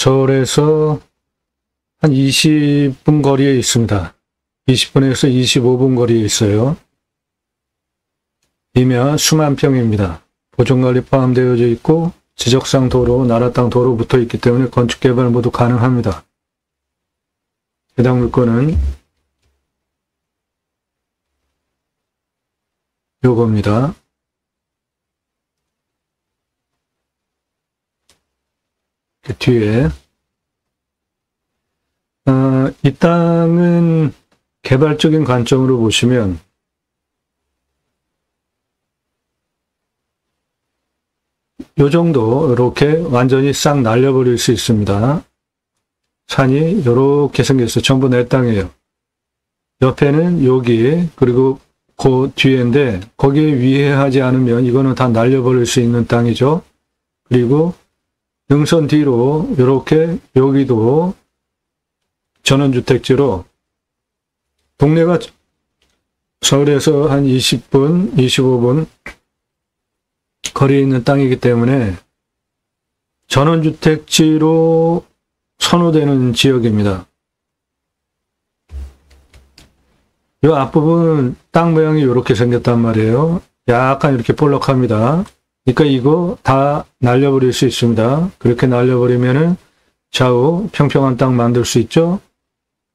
서울에서 한 20분 거리에 있습니다. 20분에서 25분 거리에 있어요. 이면 수만 평입니다. 보존관리 포함되어져 있고 지적상 도로, 나라 땅 도로 붙어 있기 때문에 건축개발 모두 가능합니다. 해당 물건은 요겁니다. 뒤에 이 땅은 개발적인 관점으로 보시면 요 정도 이렇게 완전히 싹 날려버릴 수 있습니다. 산이 이렇게 생겼어요. 전부 내 땅이에요. 옆에는 여기 그리고 그 뒤에인데 거기에 위해하지 않으면 이거는 다 날려버릴 수 있는 땅이죠. 그리고 능선 뒤로 이렇게 여기도 전원주택지로 동네가 서울에서 한 20분, 25분 거리에 있는 땅이기 때문에 전원주택지로 선호되는 지역입니다. 이 앞부분 땅 모양이 이렇게 생겼단 말이에요. 약간 이렇게 볼록합니다. 그러니까 이거 다 날려버릴 수 있습니다. 그렇게 날려버리면은 좌우 평평한 땅 만들 수 있죠.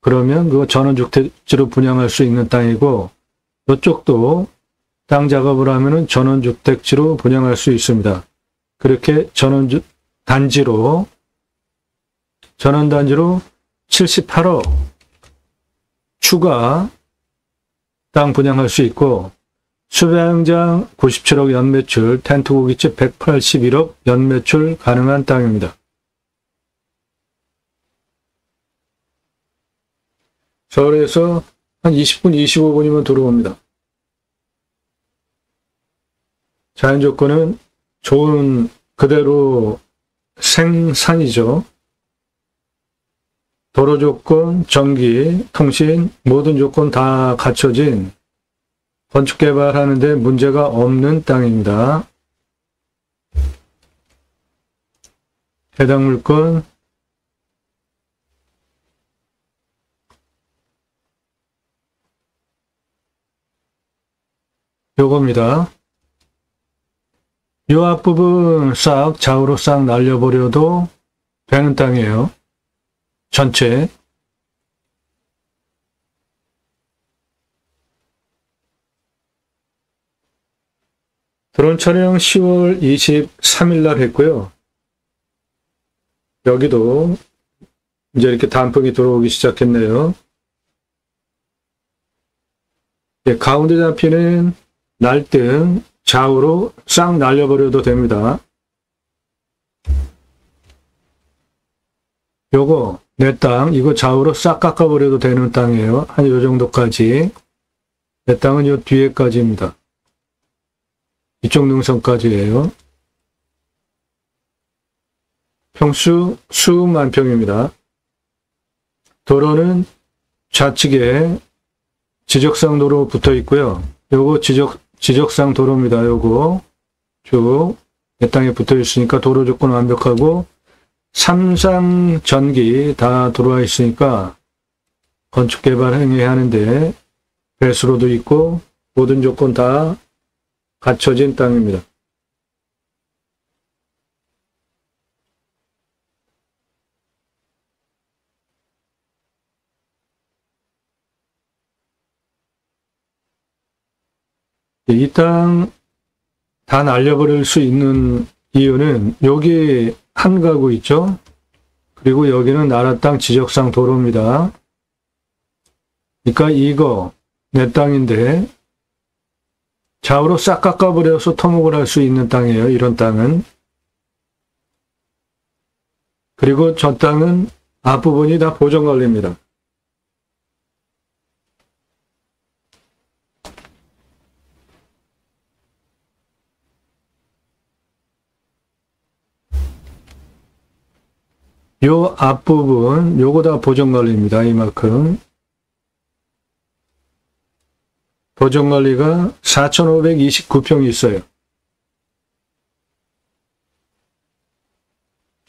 그러면 그거 전원주택지로 분양할 수 있는 땅이고 이쪽도 땅 작업을 하면은 전원주택지로 분양할 수 있습니다. 그렇게 전원단지로 78억 추가 땅 분양할 수 있고 수배양장 97억 연매출, 텐트 고깃집 181억 연매출 가능한 땅입니다. 서울에서 한 20분, 25분이면 들어옵니다. 자연 조건은 좋은 그대로 생산이죠. 도로 조건, 전기, 통신 모든 조건 다 갖춰진 건축 개발하는데 문제가 없는 땅입니다. 해당 물건 요겁니다. 요 앞부분 싹 좌우로 싹 날려버려도 되는 땅이에요. 전체. 드론 촬영 10월 23일 날 했고요. 여기도 이제 이렇게 단풍이 들어오기 시작했네요. 예, 가운데 잡히는 날등 좌우로 싹 날려버려도 됩니다. 요거 내 땅 이거 좌우로 싹 깎아버려도 되는 땅이에요. 한 요 정도까지. 내 땅은 요 뒤에까지입니다. 이쪽 능선까지예요. 평수 수만 평입니다. 도로는 좌측에 지적상 도로 붙어 있고요. 요거 지적상 도로입니다. 요거 쭉 내 땅에 붙어 있으니까 도로 조건 완벽하고 삼상 전기 다 들어와 있으니까 건축 개발 행위하는데 배수로도 있고 모든 조건 다 갖춰진 땅입니다. 이 땅 다 날려버릴 수 있는 이유는 여기 한 가구 있죠? 그리고 여기는 나라 땅 지적상 도로입니다. 그러니까 이거 내 땅인데 좌우로 싹 깎아버려서 토목을 할 수 있는 땅이에요. 이런 땅은. 그리고 저 땅은 앞부분이 다 보존관리입니다. 요 앞부분 요거 다 보존관리입니다. 이만큼. 보존관리가 4,529평이 있어요.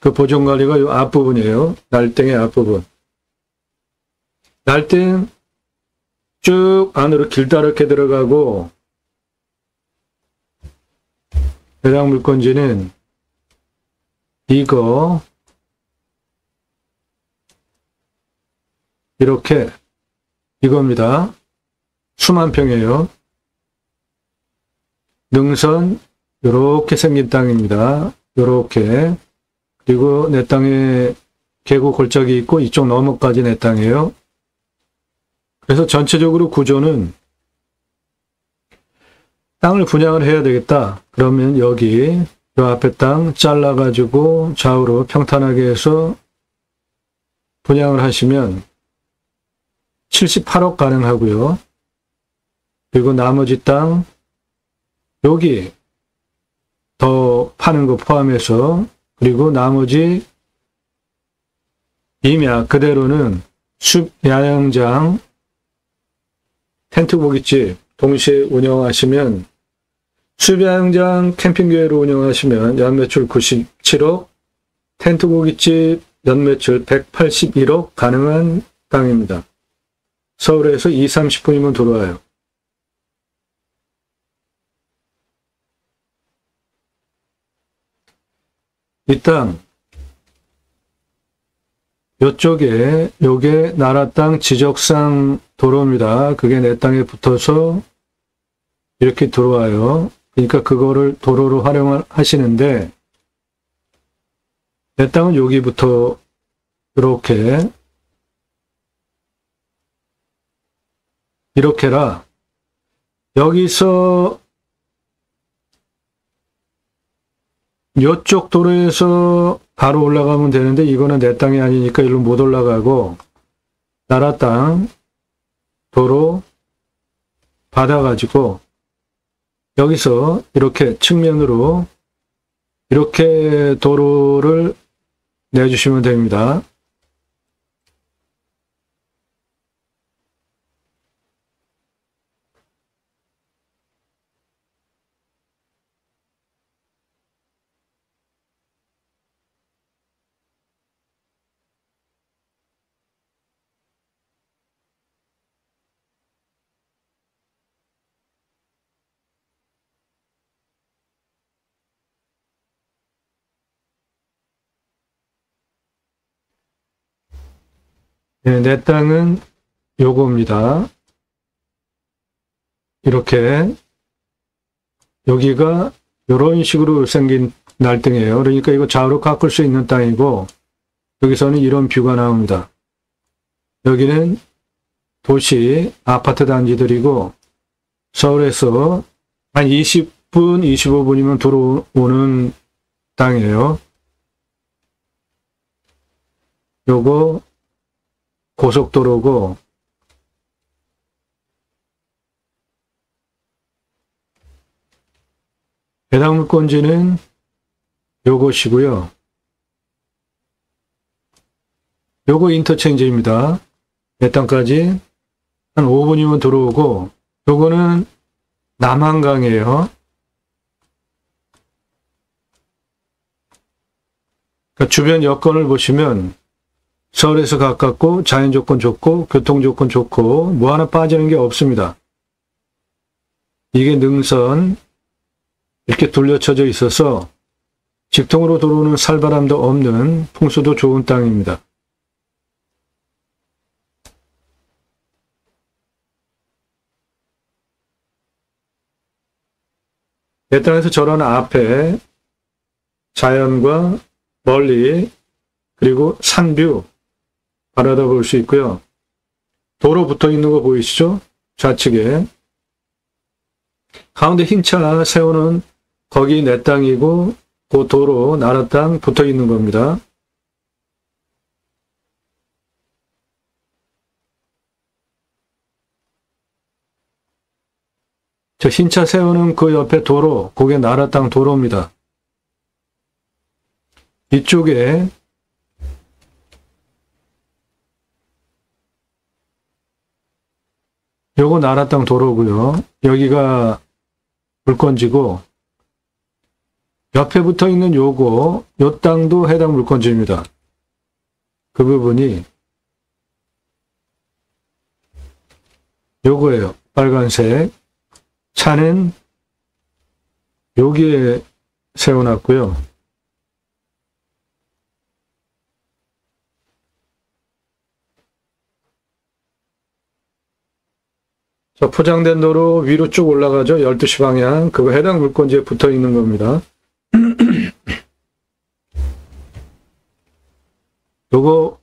그 보존관리가 이 앞부분이에요. 날땡의 앞부분. 날땡 쭉 안으로 길다랗게 들어가고 해당 물건지는 이거 이렇게 이겁니다. 수만 평이에요. 능선 이렇게 생긴 땅입니다. 이렇게. 그리고 내 땅에 계곡 골짜기 있고 이쪽 너머까지 내 땅이에요. 그래서 전체적으로 구조는 땅을 분양을 해야 되겠다. 그러면 여기 요 앞에 땅 잘라가지고 좌우로 평탄하게 해서 분양을 하시면 78억 가능하고요. 그리고 나머지 땅 여기 더 파는 거 포함해서 그리고 나머지 임야 그대로는 숲 야영장 텐트 고깃집 동시에 운영하시면 숲 야영장 캠핑교회로 운영하시면 연매출 97억 텐트 고깃집 연매출 181억 가능한 땅입니다. 서울에서 20-30분이면 들어와요. 이 땅, 요쪽에, 요게 나라 땅 지적상 도로입니다. 그게 내 땅에 붙어서 이렇게 들어와요. 그러니까 그거를 도로로 활용하시는데, 내 땅은 여기부터 이렇게라, 여기서 이쪽 도로에서 바로 올라가면 되는데 이거는 내 땅이 아니니까 일로 못 올라가고 나라 땅 도로 받아가지고 여기서 이렇게 측면으로 이렇게 도로를 내주시면 됩니다. 네, 내 땅은 요겁니다. 이렇게 여기가 이런 식으로 생긴 날등이에요. 그러니까 이거 좌우로 깎을 수 있는 땅이고 여기서는 이런 뷰가 나옵니다. 여기는 도시 아파트 단지들이고 서울에서 한 20분, 25분이면 들어오는 땅이에요. 요거 고속도로고 해당 물건지는 요것이고요. 요거 인터체인지입니다. 내 땅까지 한 5분이면 들어오고 요거는 남한강이에요. 그러니까 주변 여건을 보시면 서울에서 가깝고 자연 조건 좋고 교통 조건 좋고 뭐 하나 빠지는 게 없습니다. 이게 능선 이렇게 둘러쳐져 있어서 직통으로 들어오는 살바람도 없는 풍수도 좋은 땅입니다. 내 땅에서 저런 앞에 자연과 멀리 그리고 산뷰 바라다 볼 수 있고요. 도로 붙어 있는 거 보이시죠? 좌측에. 가운데 흰 차 세우는 거기 내 땅이고 그 도로 나라 땅 붙어 있는 겁니다. 저 흰 차 세우는 그 옆에 도로, 그게 나라 땅 도로입니다. 이쪽에 요거 나라 땅 도로고요. 여기가 물건지고 옆에 붙어 있는 요 땅도 해당 물건지입니다. 그 부분이 요거예요. 빨간색. 차는 여기에 세워놨고요. 저 포장된 도로 위로 쭉 올라가죠. 12시 방향. 그거 해당 물건지에 붙어 있는 겁니다. 요거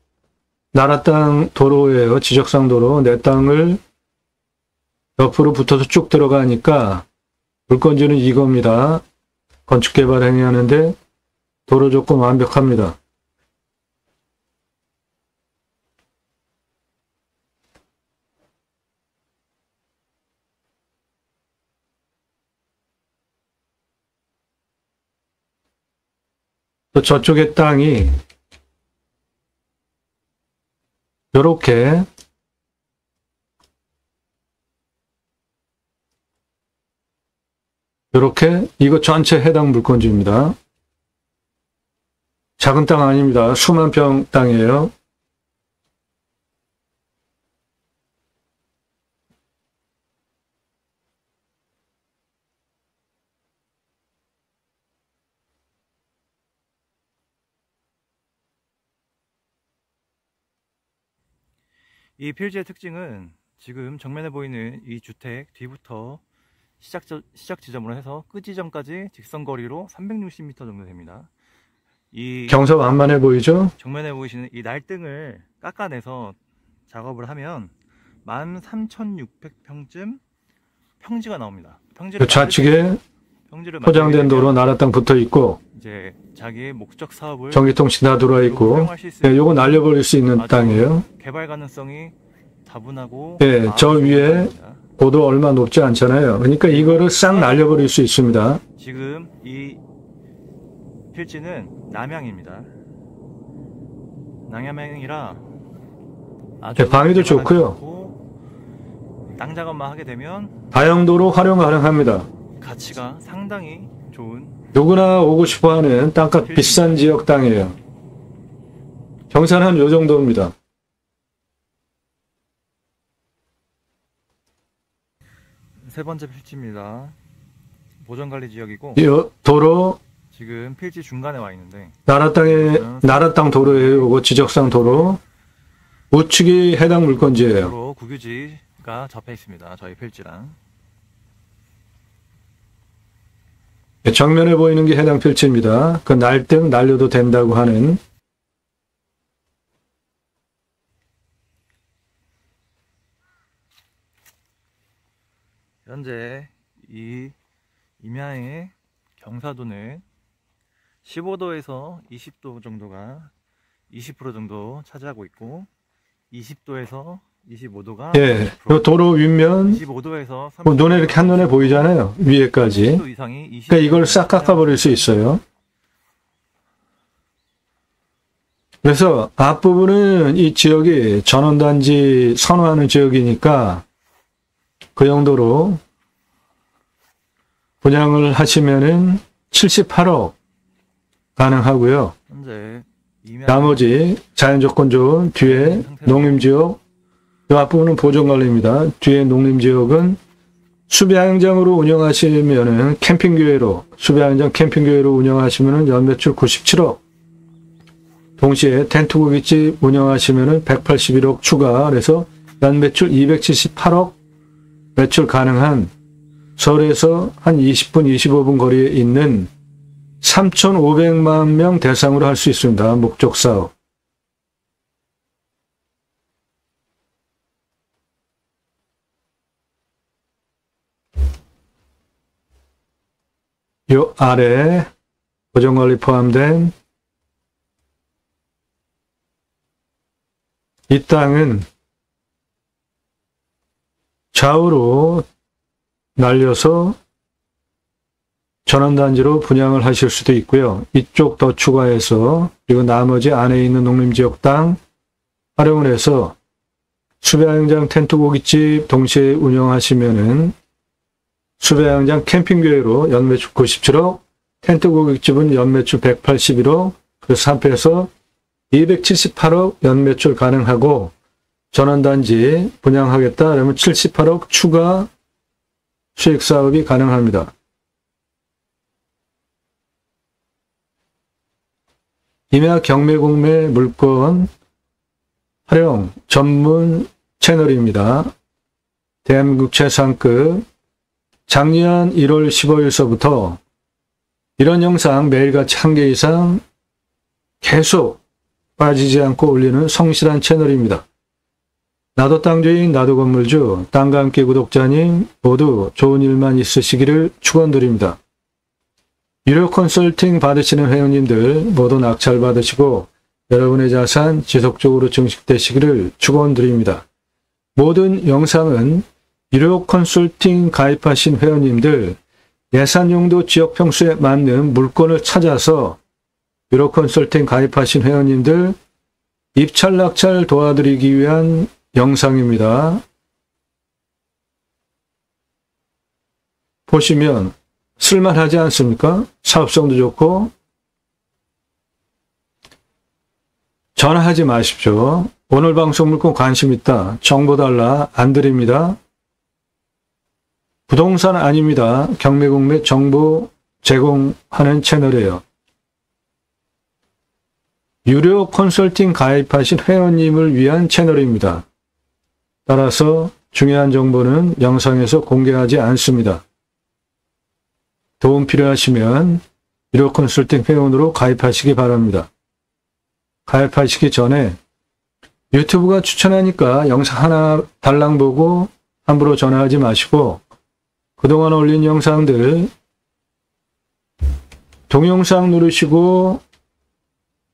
나라 땅 도로예요. 지적상 도로. 내 땅을 옆으로 붙어서 쭉 들어가니까 물건지는 이겁니다. 건축개발 행위하는데 도로 조건 완벽합니다. 또 저쪽에 땅이 요렇게 이거 전체 해당 물건지입니다. 작은 땅 아닙니다. 수만 평 땅이에요. 이 필지의 특징은 지금 정면에 보이는 이 주택 뒤부터 시작 지점으로 해서 끝 지점까지 직선거리로 360m 정도 됩니다. 이 경사 완만해 보이죠? 정면에 보이시는 이 날등을 깎아내서 작업을 하면 13,600평쯤 평지가 나옵니다. 그 좌측에 포장된 도로 나라 땅 붙어 있고, 이제 자기의 목적 사업을 전기통신 다 들어와 있고, 예, 요거 날려버릴 수 있는 땅이에요. 개발 가능성이 다분하고, 예, 저 위에 고도 얼마 높지 않잖아요. 그러니까 이거를 싹 날려버릴 수 있습니다. 지금 이 필지는 남향입니다. 남향이라 아주 예, 방위도 좋고요. 땅 작업만 하게 되면 다용도로 활용 가능합니다. 가치가 상당히 좋은, 누구나 오고 싶어하는 땅값 비싼 지역 땅이에요. 경사는 요 정도입니다. 세 번째 필지입니다. 보전관리 지역이고, 이 도로 지금 필지 중간에 와 있는데 나라 땅 도로예요. 요거 지적상 도로. 우측이 해당 물건지예요. 도로 국유지가 접해 있습니다. 저희 필지랑. 정면에 보이는 게 해당 필지입니다. 그 날등 날려도 된다고 하는. 현재 이 임야의 경사도는 15도에서 20도 정도가 20% 정도 차지하고 있고, 20도에서 25도가 예, 요 도로 윗면 25도에서 뭐 눈에 이렇게 한눈에 보이잖아요. 위에까지. 30도 이상이 그러니까 이걸 싹 깎아버릴 수 있어요. 그래서 앞부분은 이 지역이 전원단지 선호하는 지역이니까 그 정도로 분양을 하시면은 78억 가능하고요. 현재 나머지 자연조건 좋은 뒤에 농림지역, 이 앞부분은 보존관리입니다. 뒤에 농림지역은 수배양장으로 운영하시면은 캠핑교회로, 수배양장 캠핑교회로 운영하시면은 연매출 97억. 동시에 텐트고깃집 운영하시면은 181억 추가, 그래서 연매출 278억 매출 가능한 서울에서 한 20분, 25분 거리에 있는 3,500만 명 대상으로 할 수 있습니다. 목적 사업. 요 아래 보존관리 포함된 이 땅은 좌우로 날려서 전원단지로 분양을 하실 수도 있고요. 이쪽 더 추가해서, 그리고 나머지 안에 있는 농림지역 땅 활용을 해서 수배양장 텐트고깃집 동시에 운영하시면은 수배양장 캠핑교회로 연매출 97억, 텐트 고깃집은 연매출 181억, 그래서 3패에서 278억 연매출 가능하고, 전원단지 분양하겠다 그러면 78억 추가 수익 사업이 가능합니다. 임야 경매공매 물건 활용 전문 채널입니다. 대한민국 최상급. 작년 1월 15일서부터 이런 영상 매일같이 1개 이상 계속 빠지지 않고 올리는 성실한 채널입니다. 나도 땅주인, 나도 건물주, 땅과 함께 구독자님 모두 좋은 일만 있으시기를 축원드립니다. 유료 컨설팅 받으시는 회원님들 모두 낙찰 받으시고 여러분의 자산 지속적으로 증식되시기를 축원드립니다. 모든 영상은 유료 컨설팅 가입하신 회원님들 예산용도 지역 평수에 맞는 물건을 찾아서 유료 컨설팅 가입하신 회원님들 입찰 낙찰 도와드리기 위한 영상입니다. 보시면 쓸만하지 않습니까? 사업성도 좋고. 전화하지 마십시오. 오늘 방송 물건 관심 있다. 정보 달라. 안 드립니다. 부동산 아닙니다. 경매공매 정보 제공하는 채널이에요. 유료 컨설팅 가입하신 회원님을 위한 채널입니다. 따라서 중요한 정보는 영상에서 공개하지 않습니다. 도움 필요하시면 유료 컨설팅 회원으로 가입하시기 바랍니다. 가입하시기 전에 유튜브가 추천하니까 영상 하나 달랑 보고 함부로 전화하지 마시고 그동안 올린 영상들 동영상 누르시고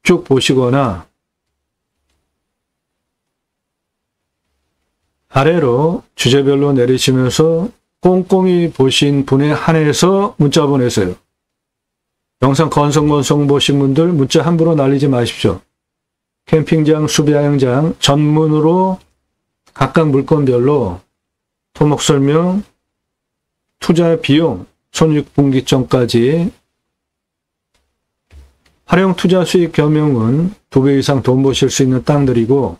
쭉 보시거나 아래로 주제별로 내리시면서 꼼꼼히 보신 분에 한해서 문자 보내세요. 영상 건성건성 보신 분들 문자 함부로 날리지 마십시오. 캠핑장, 수비야영장 전문으로 각각 물건별로 토목 설명, 투자 비용, 손익분기점까지 활용 투자 수익 겸용은 2배 이상 돈 버실 수 있는 땅들이고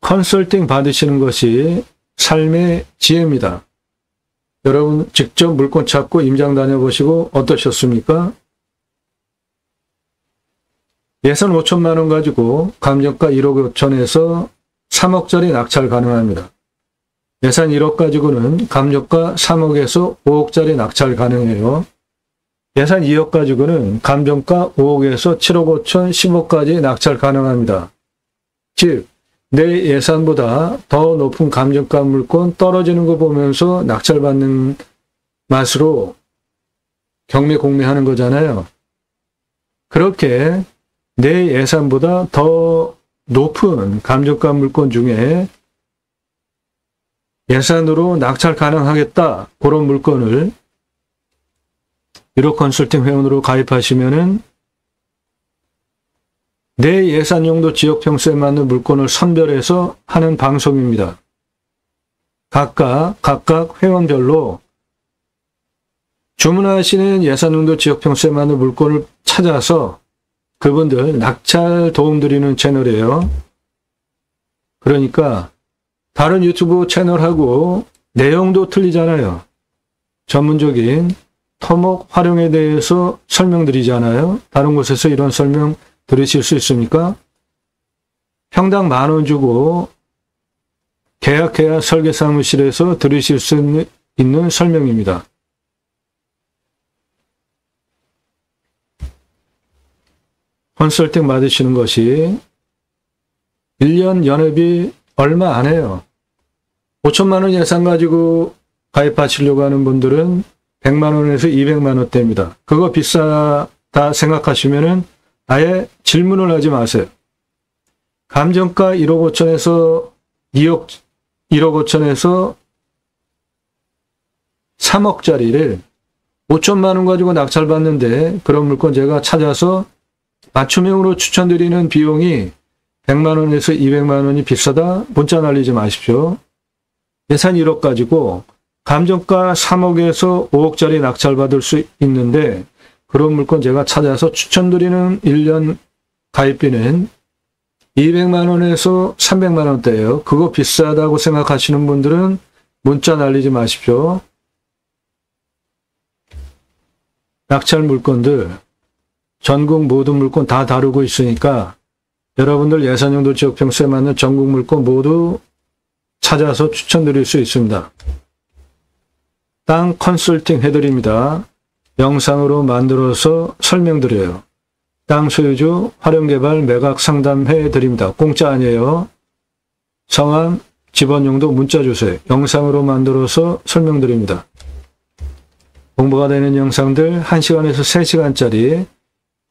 컨설팅 받으시는 것이 삶의 지혜입니다. 여러분 직접 물건 찾고 임장 다녀보시고 어떠셨습니까? 예산 5천만 원 가지고 감정가 1억 5천에서 3억짜리 낙찰 가능합니다. 예산 1억 가지고는 감정가 3억에서 5억짜리 낙찰 가능해요. 예산 2억 가지고는 감정가 5억에서 7억 5천, 10억까지 낙찰 가능합니다. 즉, 내 예산보다 더 높은 감정가 물건 떨어지는 거 보면서 낙찰받는 맛으로 경매 공매하는 거잖아요. 그렇게 내 예산보다 더 높은 감정가 물건 중에 예산으로 낙찰 가능하겠다. 그런 물건을 유료 컨설팅 회원으로 가입하시면은 내 예산용도 지역 평수에 맞는 물건을 선별해서 하는 방송입니다. 각각 회원별로 주문하시는 예산용도 지역 평수에 맞는 물건을 찾아서 그분들 낙찰 도움 드리는 채널이에요. 그러니까 다른 유튜브 채널하고 내용도 틀리잖아요. 전문적인 토목 활용에 대해서 설명드리잖아요. 다른 곳에서 이런 설명 들으실 수 있습니까? 평당 10,000원 주고 계약해야 설계사무실에서 들으실 수 있는 설명입니다. 컨설팅 받으시는 것이 1년 연회비 얼마 안 해요. 5천만 원 예산 가지고 가입하시려고 하는 분들은 100만 원에서 200만 원대입니다. 그거 비싸다 생각하시면은 아예 질문을 하지 마세요. 감정가 1억 5천에서 1억 5천에서 3억짜리를 5천만 원 가지고 낙찰받는데 그런 물건 제가 찾아서 맞춤형으로 추천드리는 비용이 100만 원에서 200만 원이 비싸다? 문자 날리지 마십시오. 예산 1억 가지고 감정가 3억에서 5억짜리 낙찰받을 수 있는데 그런 물건 제가 찾아서 추천드리는 1년 가입비는 200만 원에서 300만 원대예요. 그거 비싸다고 생각하시는 분들은 문자 날리지 마십시오. 낙찰 물건들 전국 모든 물건 다 다루고 있으니까 여러분들 예산용도 지역평수에 맞는 전국 물건 모두 찾아서 추천드릴 수 있습니다. 땅 컨설팅 해드립니다. 영상으로 만들어서 설명드려요. 땅 소유주 활용개발 매각 상담해드립니다. 공짜 아니에요. 성함, 집원용도 문자 주세요. 영상으로 만들어서 설명드립니다. 공부가 되는 영상들 1시간에서 3시간짜리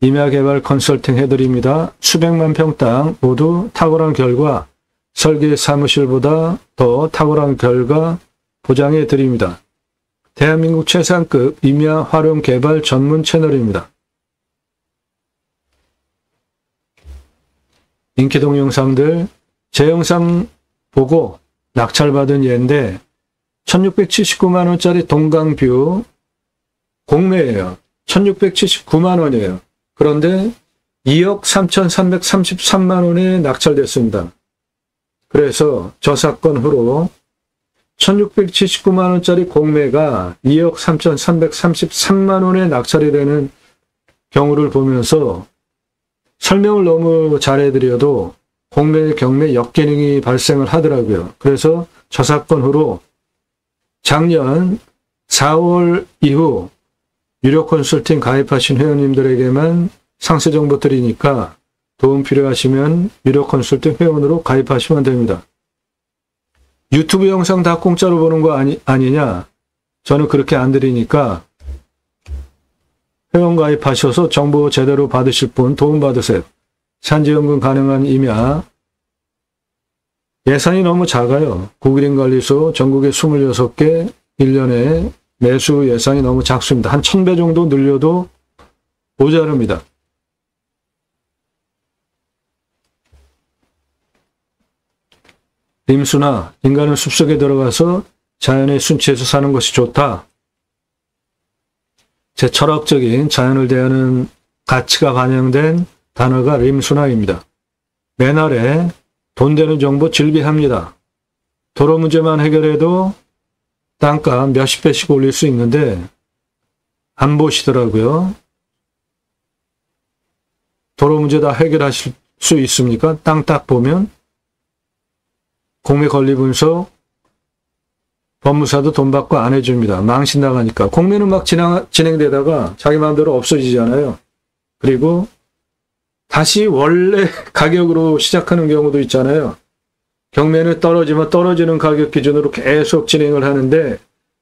임야개발 컨설팅 해드립니다. 수백만 평 땅 모두 탁월한 결과 설계 사무실보다 더 탁월한 결과 보장해드립니다. 대한민국 최상급 임야 활용 개발 전문 채널입니다. 인기 동영상들 제 영상 보고 낙찰받은 예인데 1679만 원짜리 동강뷰 공매예요. 1679만 원이에요. 그런데 2억 3,333만 원에 낙찰됐습니다. 그래서 저 사건 후로 1679만 원짜리 공매가 2억 3,333만 원에 낙찰이 되는 경우를 보면서 설명을 너무 잘해드려도 공매, 경매 역기능이 발생을 하더라고요. 그래서 저 사건 후로 작년 4월 이후 유료 컨설팅 가입하신 회원님들에게만 상세 정보 드리니까 도움 필요하시면 유료 컨설팅 회원으로 가입하시면 됩니다. 유튜브 영상 다 공짜로 보는 거 아니냐? 저는 그렇게 안 드리니까 회원 가입하셔서 정보 제대로 받으실 분 도움 받으세요. 산지연금 가능한 임야 예산이 너무 작아요. 국일인관리소 전국에 26개 1년에 매수 예산이 너무 작습니다. 한 1000배 정도 늘려도 모자릅니다. 림수나 인간은 숲속에 들어가서 자연의 순치에서 사는 것이 좋다. 제 철학적인 자연을 대하는 가치가 반영된 단어가 림수나입니다. 매날에 돈 되는 정보 즐비합니다. 도로 문제만 해결해도 땅값 몇십 배씩 올릴 수 있는데 안 보시더라고요. 도로 문제 다 해결하실 수 있습니까? 땅 딱 보면 공매 권리 분석 법무사도 돈 받고 안 해줍니다. 망신 나가니까. 공매는 막 진행되다가 자기 마음대로 없어지잖아요. 그리고 다시 원래 가격으로 시작하는 경우도 있잖아요. 경매는 떨어지면 떨어지는 가격 기준으로 계속 진행을 하는데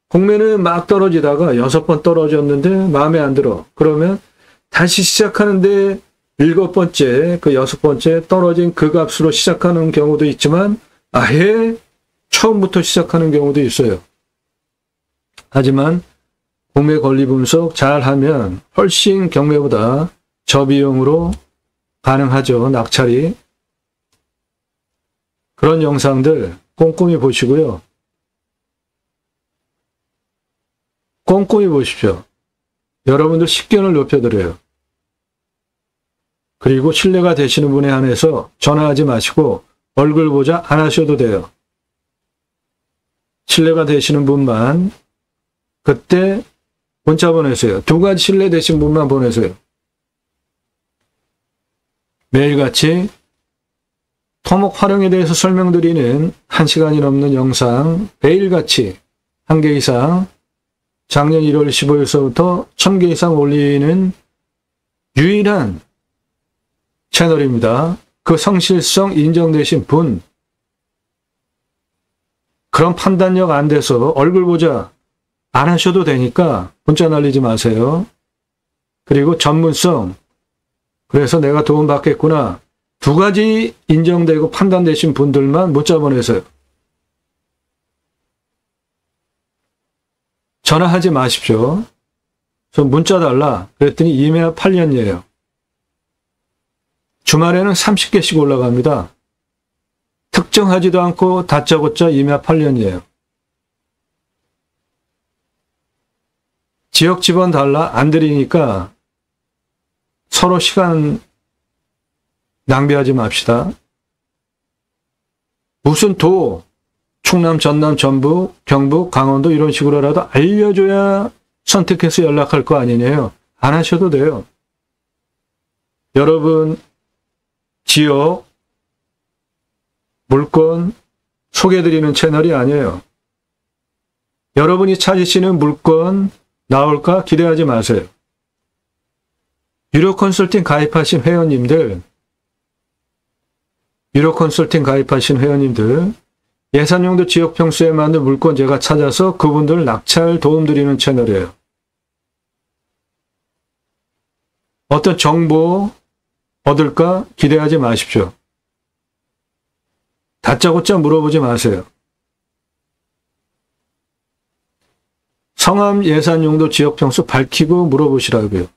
공매는 막 떨어지다가 6번 떨어졌는데 마음에 안 들어. 그러면 다시 시작하는데 7번째, 그 6번째 떨어진 그 값으로 시작하는 경우도 있지만 아예 처음부터 시작하는 경우도 있어요. 하지만 공매 권리 분석 잘하면 훨씬 경매보다 저비용으로 가능하죠. 낙찰이. 그런 영상들 꼼꼼히 보시고요. 꼼꼼히 보십시오. 여러분들 식견을 높여드려요. 그리고 신뢰가 되시는 분에 한해서 전화하지 마시고 얼굴 보자 안 하셔도 돼요. 신뢰가 되시는 분만 그때 문자 보내세요. 2가지 신뢰되신 분만 보내세요. 매일같이 토목 활용에 대해서 설명드리는 1시간이 넘는 영상 매일같이 1개 이상 작년 1월 15일서부터 1000개 이상 올리는 유일한 채널입니다. 그 성실성 인정되신 분 그런 판단력 안 돼서 얼굴 보자 안 하셔도 되니까 문자 날리지 마세요. 그리고 전문성 그래서 내가 도움 받겠구나 2가지 인정되고 판단되신 분들만 문자 보내세요. 전화하지 마십시오. 저 문자 달라 그랬더니 임야 8년이에요. 주말에는 30개씩 올라갑니다. 특정하지도 않고 다짜고짜 임야 8년이에요. 지역 지번 달라 안 드리니까 서로 시간 낭비하지 맙시다. 무슨 충남, 전남, 전북, 경북, 강원도 이런 식으로라도 알려줘야 선택해서 연락할 거 아니냐요. 안 하셔도 돼요. 여러분 지역 물건 소개해드리는 채널이 아니에요. 여러분이 찾으시는 물건 나올까 기대하지 마세요. 유료 컨설팅 가입하신 회원님들, 예산용도 지역 평수에 맞는 물건 제가 찾아서 그분들 낙찰 도움드리는 채널이에요. 어떤 정보 얻을까 기대하지 마십시오. 다짜고짜 물어보지 마세요. 성함 예산용도 지역 평수 밝히고 물어보시라고요.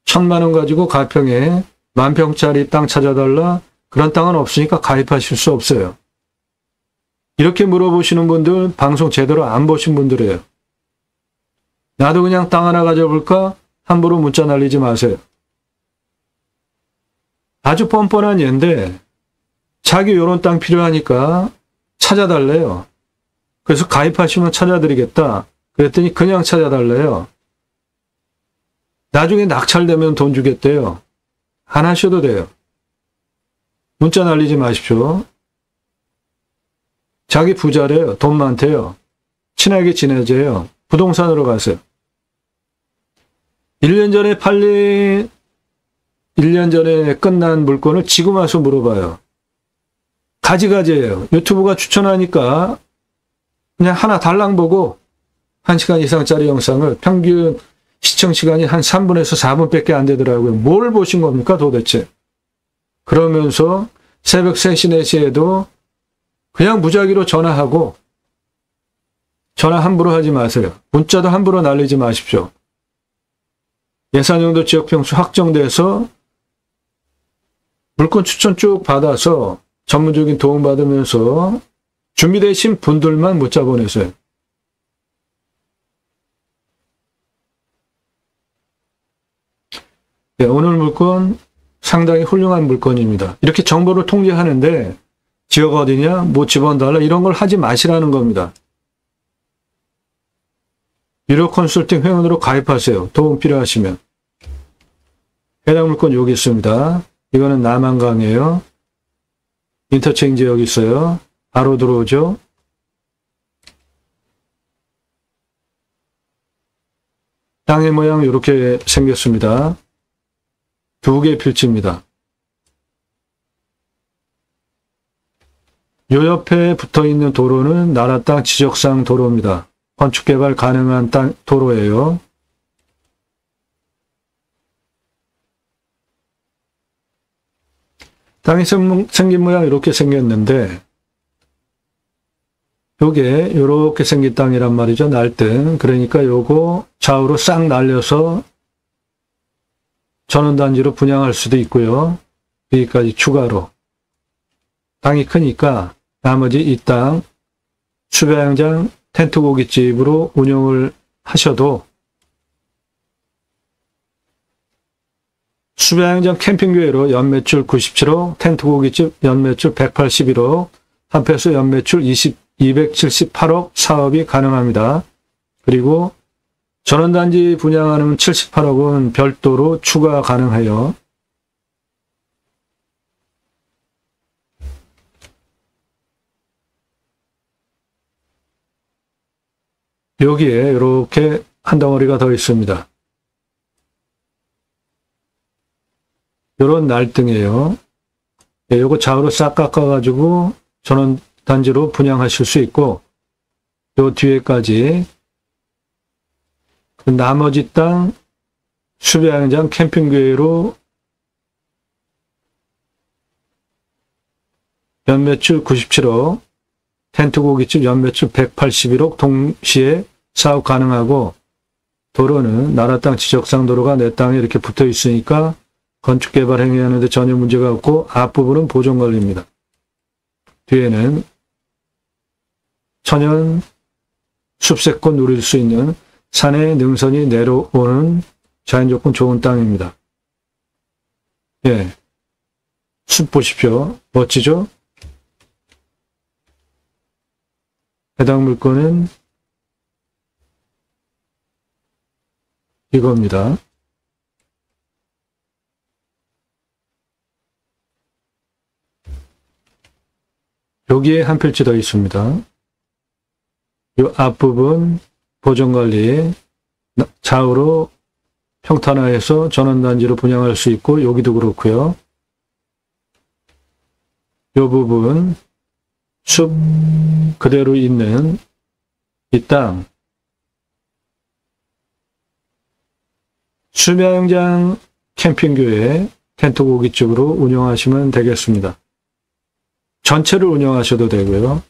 1,000만 원 가지고 가평에 10,000평짜리 땅 찾아달라. 그런 땅은 없으니까 가입하실 수 없어요. 이렇게 물어보시는 분들 방송 제대로 안 보신 분들이에요. 나도 그냥 땅 하나 가져볼까? 함부로 문자 날리지 마세요. 아주 뻔뻔한 예인데 자기 요런 땅 필요하니까 찾아달래요. 그래서 가입하시면 찾아드리겠다. 그랬더니 그냥 찾아달래요. 나중에 낙찰되면 돈 주겠대요. 안 하셔도 돼요. 문자 날리지 마십시오. 자기 부자래요. 돈 많대요. 친하게 지내세요. 부동산으로 가세요. 1년 전에 끝난 물건을 지금 와서 물어봐요. 가지가지예요. 유튜브가 추천하니까 그냥 하나 달랑 보고 1시간 이상짜리 영상을 평균 시청시간이 한 3분에서 4분밖에 안 되더라고요. 뭘 보신 겁니까 도대체? 그러면서 새벽 3시, 4시에도 그냥 무작위로 전화하고 전화 함부로 하지 마세요. 문자도 함부로 날리지 마십시오. 예산용도 지역평수 확정돼서 물건 추천 쭉 받아서 전문적인 도움 받으면서 준비되신 분들만 문자 보내세요. 네, 오늘 물건 상당히 훌륭한 물건입니다. 이렇게 정보를 통제하는데 지역 어디냐, 뭐 집원 달라 이런 걸 하지 마시라는 겁니다. 유료 컨설팅 회원으로 가입하세요. 도움 필요하시면. 해당 물건 여기 있습니다. 이거는 남한강이에요. 인터체인지 여기 있어요. 바로 들어오죠. 땅의 모양 이렇게 생겼습니다. 2개 필지입니다. 요 옆에 붙어있는 도로는 나라 땅 지적상 도로입니다. 건축개발 가능한 도로예요. 땅이 생긴 모양 이렇게 생겼는데 요게 요렇게 생긴 땅이란 말이죠. 날등. 그러니까 요거 좌우로 싹 날려서 전원단지로 분양할 수도 있고요. 여기까지 추가로. 땅이 크니까 나머지 이 땅 수배양장 텐트 고깃집으로 운영을 하셔도 수배양장 캠핑교회로 연매출 97억, 텐트 고깃집 연매출 181억, 한패소 연매출 278억 사업이 가능합니다. 그리고 전원단지 분양하는 78억은 별도로 추가 가능해요. 여기에 이렇게 한 덩어리가 더 있습니다. 이런 날등이에요. 요거 좌우로 싹 깎아가지고 전원단지로 분양하실 수 있고, 요 뒤에까지 그 나머지 땅 수배양장 캠핑교회로 연매출 97억, 텐트 고깃집 연매출 181억 동시에 사업 가능하고, 도로는 나라 땅 지적상 도로가 내 땅에 이렇게 붙어 있으니까 건축개발 행위하는데 전혀 문제가 없고 앞부분은 보존관리입니다. 뒤에는 천연 숲세권 누릴 수 있는 산에 능선이 내려오는 자연조건 좋은 땅입니다. 예. 숲 보십시오. 멋지죠? 해당 물건은 이겁니다. 여기에 한 필지 더 있습니다. 이 앞부분 보존관리 좌우로 평탄화해서 전원단지로 분양할 수 있고 여기도 그렇고요. 이 부분 숲 그대로 있는 이 땅 수명장 캠핑교회 텐트 고깃집으로 운영하시면 되겠습니다. 전체를 운영하셔도 되고요.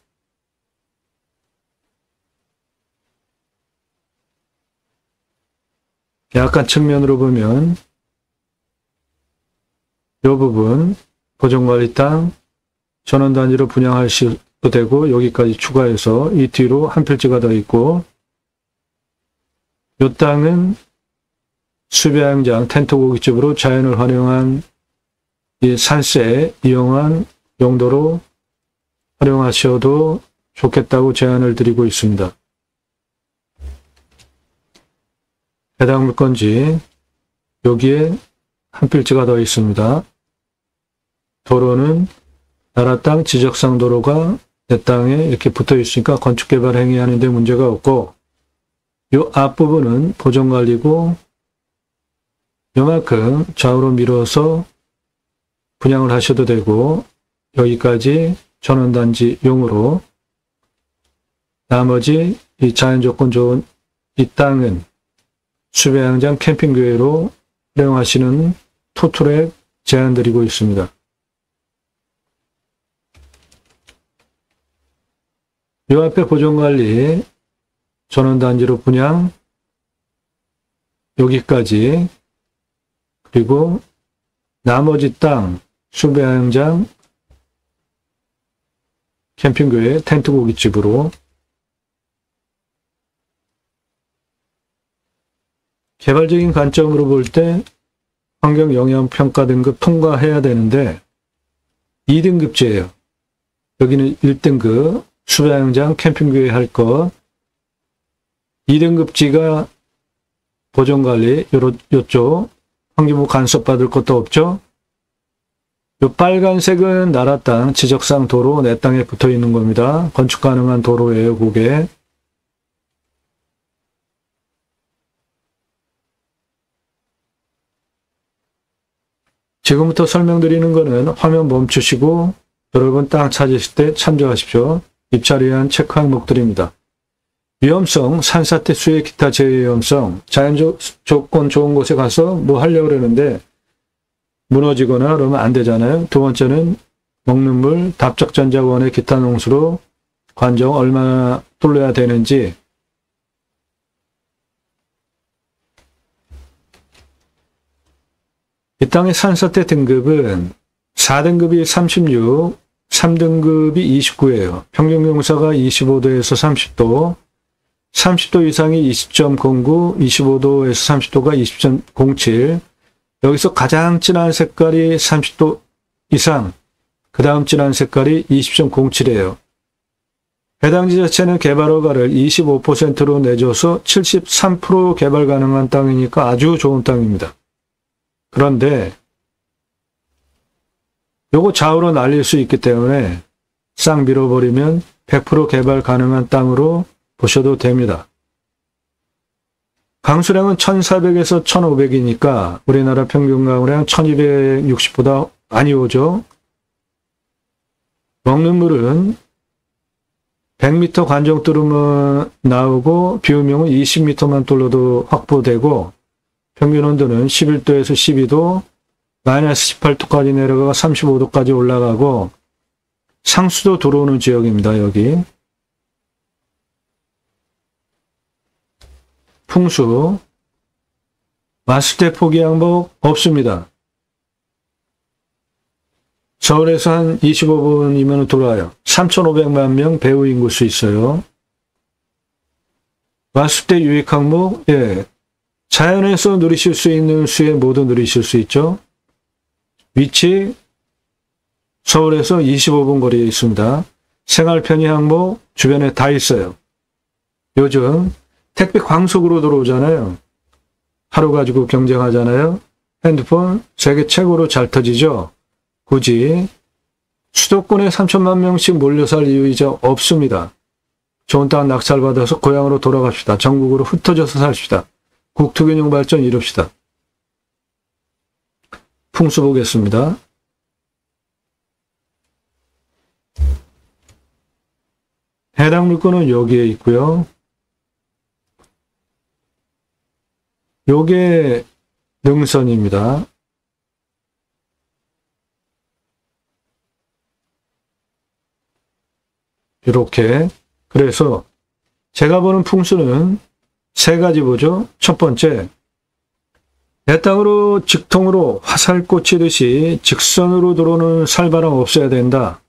약간 측면으로 보면 이 부분 보존관리 땅 전원단지로 분양할 수도 되고 여기까지 추가해서 이 뒤로 한 필지가 더 있고 이 땅은 수배양장 텐트 고깃집으로 자연을 활용한 이 산세 이용한 용도로 활용하셔도 좋겠다고 제안을 드리고 있습니다. 해당 물건지 여기에 한 필지가 더 있습니다. 도로는 나라 땅 지적상 도로가 내 땅에 이렇게 붙어 있으니까 건축개발 행위하는 데 문제가 없고 이 앞부분은 보존관리고 요만큼 좌우로 밀어서 분양을 하셔도 되고 여기까지 전원단지용으로 나머지 이 자연조건 좋은 이 땅은 수배양장 캠핑교회로 활용하시는 토트랙 제안드리고 있습니다. 요 앞에 보존관리 전원단지로 분양 여기까지 그리고 나머지 땅 수배양장 캠핑교회 텐트 고깃집으로 개발적인 관점으로 볼 때 환경영향평가 등급 통과해야 되는데 2등급제예요. 여기는 1등급 수배양장 캠핑교회 할 것 2등급지가 보존관리 요쪽 환기부 간섭 받을 것도 없죠. 요 빨간색은 나라 땅 지적상 도로 내 땅에 붙어 있는 겁니다. 건축 가능한 도로예요, 그게. 지금부터 설명드리는 거는 화면 멈추시고 여러분 땅 찾으실 때 참조하십시오. 입찰에 의한 체크 항목들입니다. 위험성, 산사태 수해 기타 재해 위험성, 자연조건 좋은 곳에 가서 뭐 하려고 그러는데 무너지거나 그러면 안 되잖아요. 두 번째는 먹는 물, 답적전자원의 기타 농수로 관정 얼마나 뚫려야 되는지 이 땅의 산사태 등급은 4등급이 36, 3등급이 29예요. 평균경사가 25도에서 30도, 30도 이상이 20.09, 25도에서 30도가 20.07, 여기서 가장 진한 색깔이 30도 이상, 그 다음 진한 색깔이 20.07이에요. 해당 지자체는 개발 허가를 25%로 내줘서 73% 개발 가능한 땅이니까 아주 좋은 땅입니다. 그런데 요거 좌우로 날릴 수 있기 때문에 싹 밀어버리면 100% 개발 가능한 땅으로 보셔도 됩니다. 강수량은 1400에서 1500이니까 우리나라 평균 강우량 1260보다 많이 오죠. 먹는 물은 100m 관정 뚫으면 나오고 비우명은 20m만 뚫어도 확보되고 평균 온도는 11도에서 12도, 마이너스 18도까지 내려가가 35도까지 올라가고 상수도 들어오는 지역입니다. 여기. 풍수, 왔을 때 포기 항목 없습니다. 서울에서 한 25분이면 돌아와요. 3,500만 명 배후 인구수 있어요. 왔을 때 유익 항목, 자연에서 누리실 수 있는 수에 모두 누리실 수 있죠. 위치, 서울에서 25분 거리에 있습니다. 생활 편의 항목, 주변에 다 있어요. 요즘 택배 광속으로 들어오잖아요. 하루 가지고 경쟁하잖아요. 핸드폰 세계 최고로 잘 터지죠. 굳이 수도권에 3천만 명씩 몰려 살 이유 이제 없습니다. 좋은 땅 낙찰받아서 고향으로 돌아갑시다. 전국으로 흩어져서 삽시다. 국토균형 발전 이룹시다. 풍수 보겠습니다. 해당 물건은 여기에 있고요. 요게 능선입니다. 이렇게. 그래서 제가 보는 풍수는 세 가지 보죠. 첫 번째, 내 땅으로 직통으로 화살 꽂히듯이 직선으로 들어오는 살바람 없어야 된다.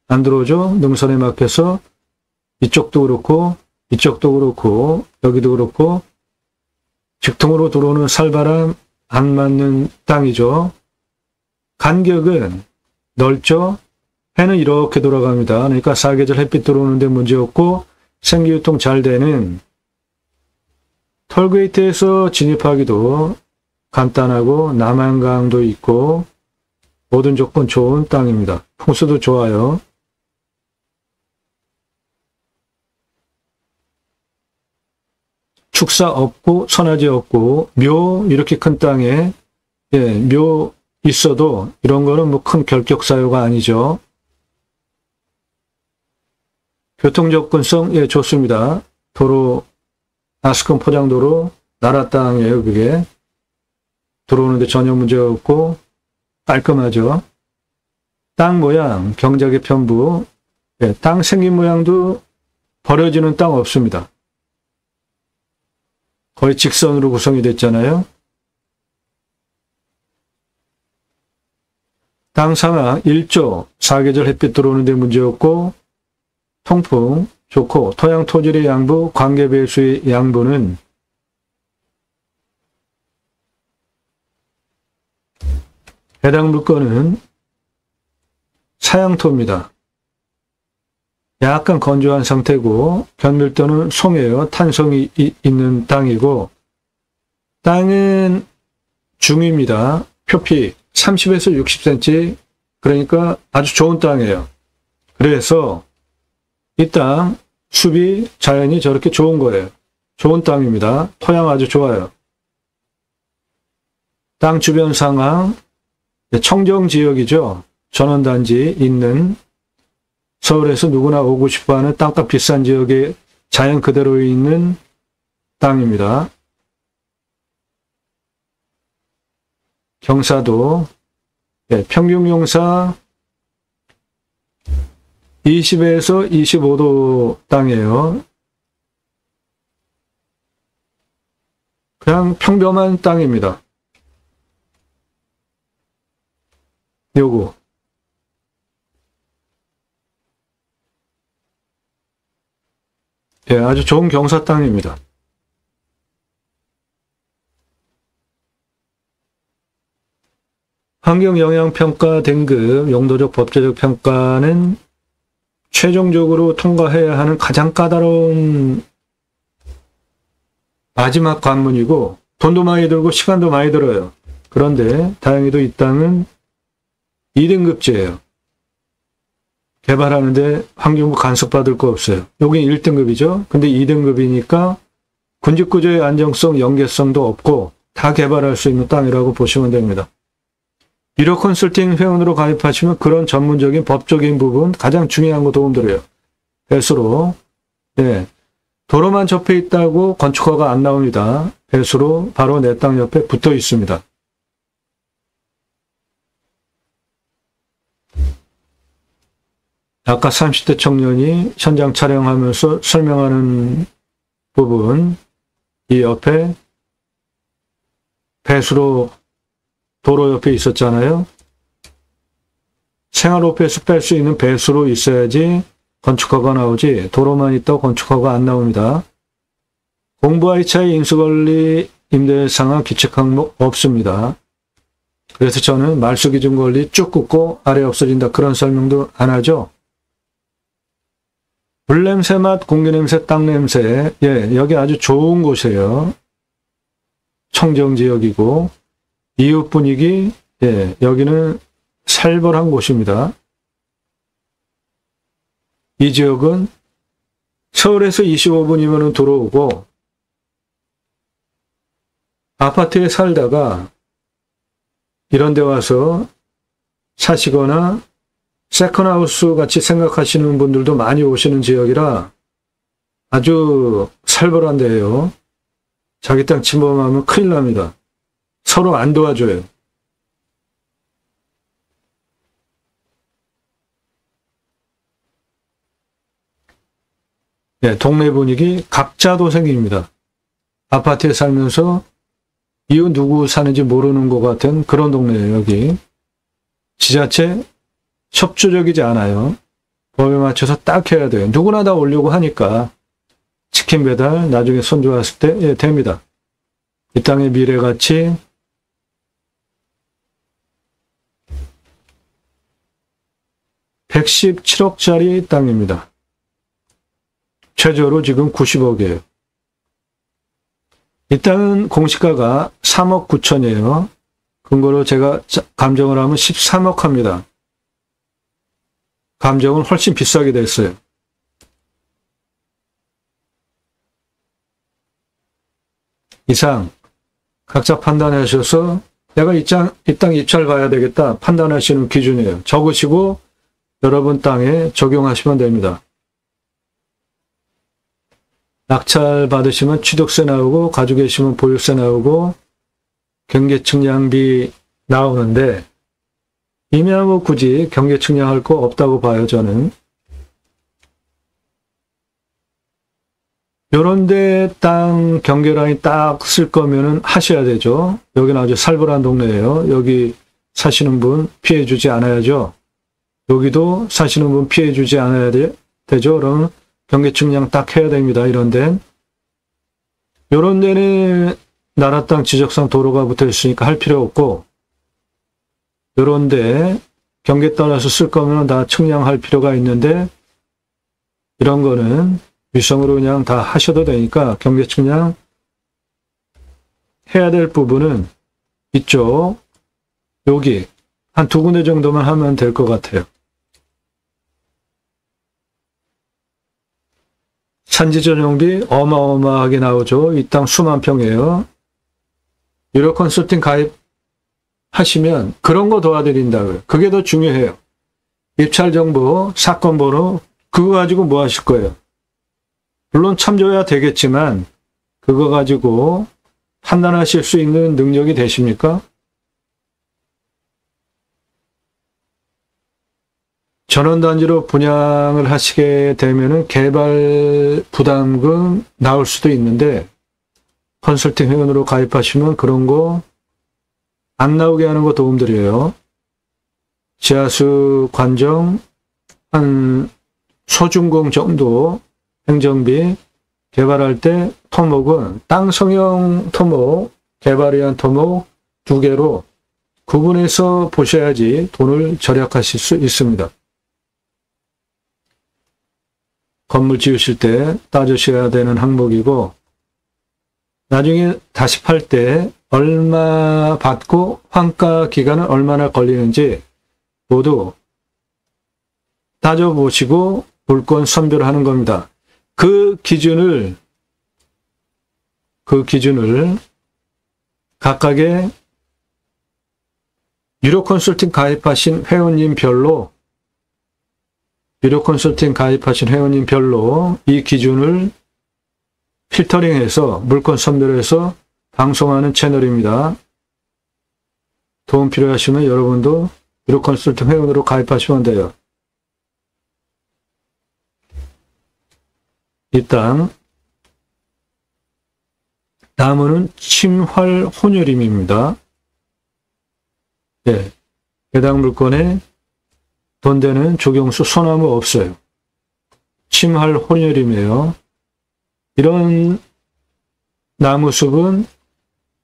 안 들어오죠. 능선에 막혀서 이쪽도 그렇고 이쪽도 그렇고 여기도 그렇고 직통으로 들어오는 살바람 안 맞는 땅이죠. 간격은 넓죠. 해는 이렇게 돌아갑니다. 그러니까 사계절 햇빛 들어오는데 문제없고 생기유통 잘 되는 톨게이트에서 진입하기도 간단하고 남한강도 있고 모든 조건 좋은 땅입니다. 풍수도 좋아요. 축사 없고 선화지 없고 묘 이렇게 큰 땅에 묘 있어도 이런 거는 뭐 큰 결격 사유가 아니죠. 교통 접근성 좋습니다. 도로 아스콘 포장도로 나라 땅이에요. 그게 들어오는데 전혀 문제가 없고 깔끔하죠. 땅 모양 경작의 편부 땅 생긴 모양도 버려지는 땅 없습니다. 거의 직선으로 구성이 됐잖아요. 땅 상황 1조 사계절 햇빛 들어오는데 문제없고 통풍 좋고 토양 토질의 양부 관계배수의 양부는 해당 물건은 사양토입니다. 약간 건조한 상태고 견밀도는 송이에요. 탄성이 있는 땅이고 땅은 중입니다. 표피 30에서 60cm 그러니까 아주 좋은 땅이에요. 그래서 이 땅 수비 자연이 저렇게 좋은 거예요. 좋은 땅입니다. 토양 아주 좋아요. 땅 주변 상황 청정지역이죠. 전원단지 있는 서울에서 누구나 오고 싶어하는 땅값 비싼 지역에 자연 그대로 있는 땅입니다. 경사도 평균 경사 20에서 25도 땅이에요. 그냥 평범한 땅입니다. 요거 아주 좋은 경사 땅입니다. 환경영향평가 등급 용도적 법제적 평가는 최종적으로 통과해야 하는 가장 까다로운 마지막 관문이고 돈도 많이 들고 시간도 많이 들어요. 그런데 다행히도 이 땅은 2등급제예요. 개발하는데 환경부 간섭받을 거 없어요. 여긴 1등급이죠. 근데 2등급이니까 군집구조의 안정성, 연계성도 없고 다 개발할 수 있는 땅이라고 보시면 됩니다. 유료 컨설팅 회원으로 가입하시면 그런 전문적인 법적인 부분 가장 중요한 거 도움드려요. 배수로 도로만 접해 있다고 건축허가 안 나옵니다. 배수로 바로 내 땅 옆에 붙어 있습니다. 아까 30대 청년이 현장 촬영하면서 설명하는 부분 이 옆에 배수로 도로 옆에 있었잖아요. 생활오피스 뺄 수 있는 배수로 있어야지 건축허가 나오지 도로만 있다고 건축허가 안 나옵니다. 공부와의 차이 인수권리 임대상황 규칙 항목 없습니다. 그래서 저는 말소기준권리 쭉 긋고 아래 없어진다 그런 설명도 안 하죠. 물냄새, 맛, 공기냄새, 땅냄새, 예, 여기 아주 좋은 곳이에요. 청정지역이고 이웃 분위기, 예, 여기는 살벌한 곳입니다. 이 지역은 서울에서 25분이면 들어오고 아파트에 살다가 이런 데 와서 사시거나 세컨하우스 같이 생각하시는 분들도 많이 오시는 지역이라 아주 살벌한 데예요. 자기 땅 침범하면 큰일 납니다. 서로 안 도와줘요. 네, 동네 분위기 각자 도생입니다. 아파트에 살면서 이웃 누구 사는지 모르는 것 같은 그런 동네예요. 여기 지자체 협조적이지 않아요. 법에 맞춰서 딱 해야 돼요. 누구나 다 오려고 하니까 치킨 배달 나중에 손주 왔을 때 예, 됩니다. 이 땅의 미래가치 (117억짜리) 땅입니다. 최저로 지금 90억이에요. 이 땅은 공시가가 3억 9천이에요. 근거로 제가 감정을 하면 13억 합니다. 감정은 훨씬 비싸게 됐어요. 이상 각자 판단하셔서 내가 이 땅 입찰 봐야 되겠다 판단하시는 기준이에요. 적으시고 여러분 땅에 적용하시면 됩니다. 낙찰 받으시면 취득세 나오고 가지고 계시면 보유세 나오고 경계측량비 나오는데 이미 뭐 굳이 경계측량할 거 없다고 봐요. 저는. 요런데 땅 경계라인 딱 쓸 거면은 하셔야 되죠. 여기는 아주 살벌한 동네예요. 여기 사시는 분 피해 주지 않아야죠. 여기도 사시는 분 피해 주지 않아야 되죠. 그러면 경계측량 딱 해야 됩니다. 이런 데는. 요런 데는 나라 땅 지적상 도로가 붙어 있으니까 할 필요 없고 요런 데 경계 따라서 쓸 거면 다 측량할 필요가 있는데 이런 거는 위성으로 그냥 다 하셔도 되니까 경계 측량 해야 될 부분은 이쪽 여기 한 2군데 정도만 하면 될 것 같아요. 산지 전용비 어마어마하게 나오죠. 이 땅 수만 평이에요. 유료 컨설팅 가입하시면 그런 거 도와드린다고요. 그게 더 중요해요. 입찰 정보, 사건 번호 그거 가지고 뭐 하실 거예요? 물론 참조해야 되겠지만 그거 가지고 판단하실 수 있는 능력이 되십니까? 전원단지로 분양을 하시게 되면은 개발 부담금 나올 수도 있는데 컨설팅 회원으로 가입하시면 그런 거 안 나오게 하는 거 도움드려요. 지하수 관정 한 소중공 정도 행정비 개발할 때 토목은 땅 성형 토목, 개발을 위한 토목 2개로 구분해서 보셔야지 돈을 절약하실 수 있습니다. 건물 지으실 때 따지셔야 되는 항목이고 나중에 다시 팔 때 얼마 받고 환가 기간은 얼마나 걸리는지 모두 따져보시고 물건 선별을 하는 겁니다. 그 기준을 각각의 유료 컨설팅 가입하신 회원님별로 이 기준을 필터링해서 물건 선별해서 방송하는 채널입니다. 도움 필요하시면 여러분도 유료 컨설팅 회원으로 가입하시면 돼요. 이 땅 다음은 침활 혼혈임입니다. 예, 해당 물건에 돈 되는 조경수 소나무 없어요. 침활 혼혈임이에요. 이런 나무숲은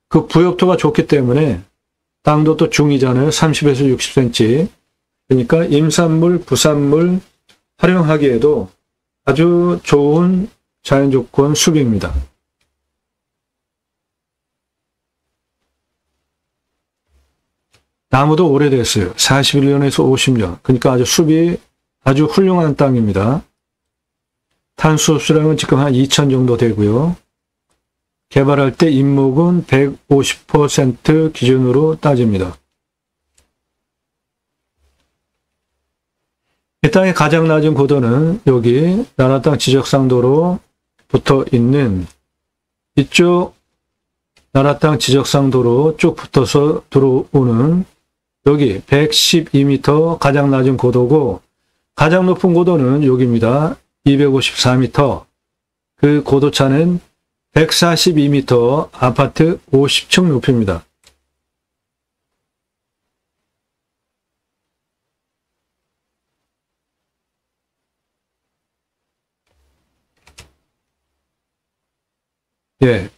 그 부엽토가 좋기 때문에 땅도 또 중이잖아요. 30에서 60cm. 그러니까 임산물, 부산물 활용하기에도 아주 좋은 자연조건 숲입니다. 나무도 오래됐어요. 41년에서 50년. 그러니까 아주 숲이 아주 훌륭한 땅입니다. 탄수 흡수량은 지금 한 2000 정도 되고요. 개발할 때 인목은 150% 기준으로 따집니다. 이 땅의 가장 낮은 고도는 여기 나라땅 지적상도로 붙어 있는 이쪽 나라땅 지적상도로 쭉 붙어서 들어오는 여기 112m 가장 낮은 고도고 가장 높은 고도는 여기입니다. 254m. 그 고도차는 142m 아파트 50층 높이입니다. 예.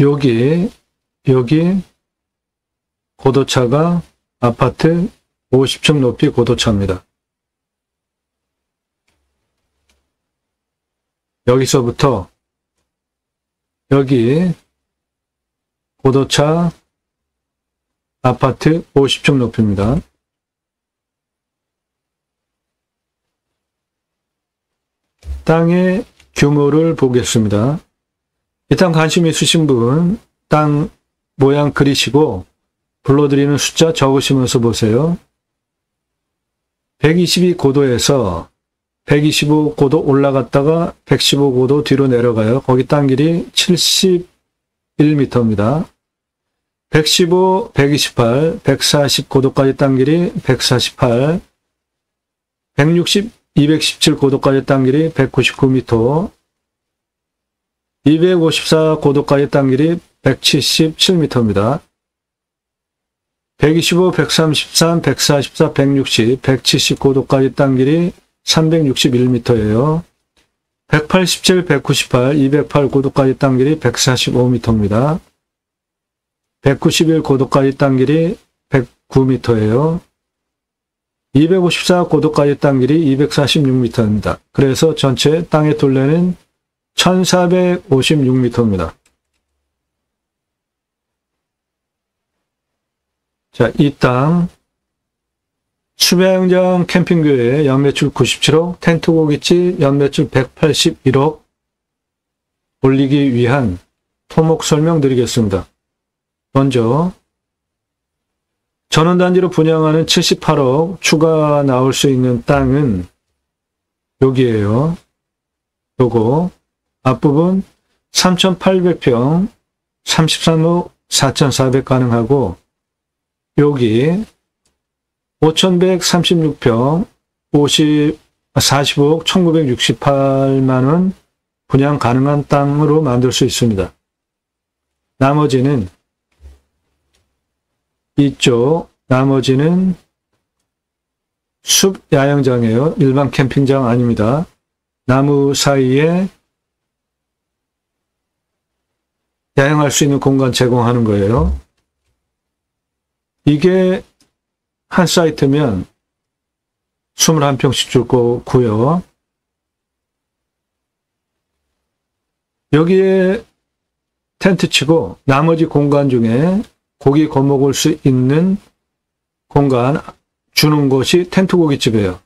여기 고도차가 아파트 50층 높이 고도차입니다. 여기서부터 여기 고도차 아파트 50층 높이입니다. 땅의 규모를 보겠습니다. 일단 관심 있으신 분 땅 모양 그리시고 불러드리는 숫자 적으시면서 보세요. 122고도에서 125고도 올라갔다가 115고도 뒤로 내려가요. 거기 땅 길이 71m입니다. 115, 128, 140고도까지 땅 길이 148, 160, 217고도까지 땅 길이 199m, 254고도까지 땅 길이 177m입니다. 125, 133, 144, 160, 179도까지 땅 길이 361m예요. 187, 198, 208고도까지 땅 길이 145m입니다. 191고도까지 땅 길이 109m예요. 254고도까지 땅 길이 246m입니다. 그래서 전체 땅의 둘레는 1456m입니다. 자, 이 땅 수배양장 캠핑교회 연매출 97억, 텐트 고깃집 연매출 181억 올리기 위한 토목 설명드리겠습니다. 먼저 전원단지로 분양하는 78억 추가 나올 수 있는 땅은 여기에요. 요거 앞부분 3,800평 33억 4,400 가능하고 여기 5,136평 40억 1,968만원 분양 가능한 땅으로 만들 수 있습니다. 나머지는 나머지는 숲 야영장이에요. 일반 캠핑장 아닙니다. 나무 사이에 야영할 수 있는 공간 제공하는 거예요. 이게 한 사이트면 21평씩 줄 거고요. 여기에 텐트 치고 나머지 공간 중에 고기 거먹을 수 있는 공간 주는 것이 텐트 고깃집이에요.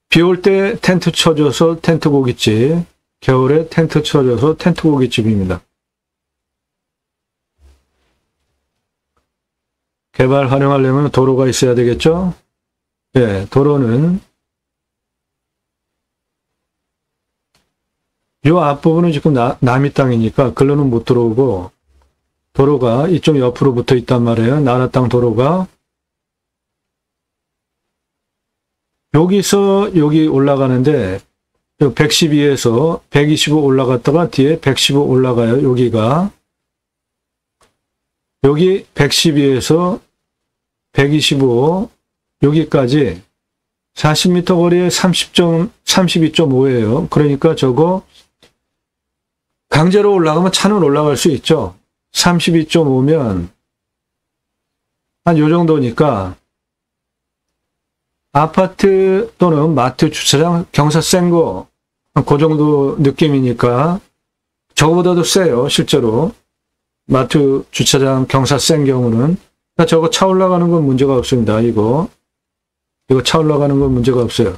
비 올 때 텐트 쳐줘서 텐트 고깃집, 겨울에 텐트 쳐줘서 텐트 고깃집입니다. 개발 활용하려면 도로가 있어야 되겠죠? 예, 도로는 요 앞부분은 지금 남이 땅이니까 글로는 못 들어오고 도로가 이쪽 옆으로 붙어 있단 말이에요. 나라 땅 도로가. 여기서 여기 올라가는데 112에서 125 올라갔다가 뒤에 115 올라가요. 여기가. 여기 112에서 125 여기까지 40m 거리에 32.5예요. 그러니까 저거 강제로 올라가면 차는 올라갈 수 있죠. 32.5면 한 요 정도니까 아파트 또는 마트 주차장 경사 센 거, 그 정도 느낌이니까 저거보다도 세요, 실제로. 마트 주차장 경사 센 경우는. 그러니까 저거 차 올라가는 건 문제가 없습니다, 이거 차 올라가는 건 문제가 없어요.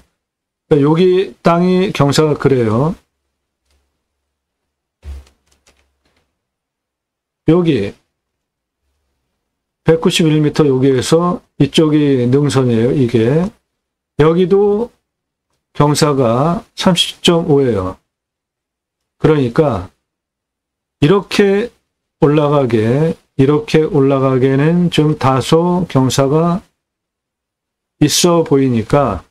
그러니까 여기 땅이 경사가 그래요. 여기 191m 여기에서 이쪽이 능선이에요, 이게. 여기도 경사가 30.5예요. 그러니까 이렇게 올라가게는 좀 다소 경사가 있어 보이니까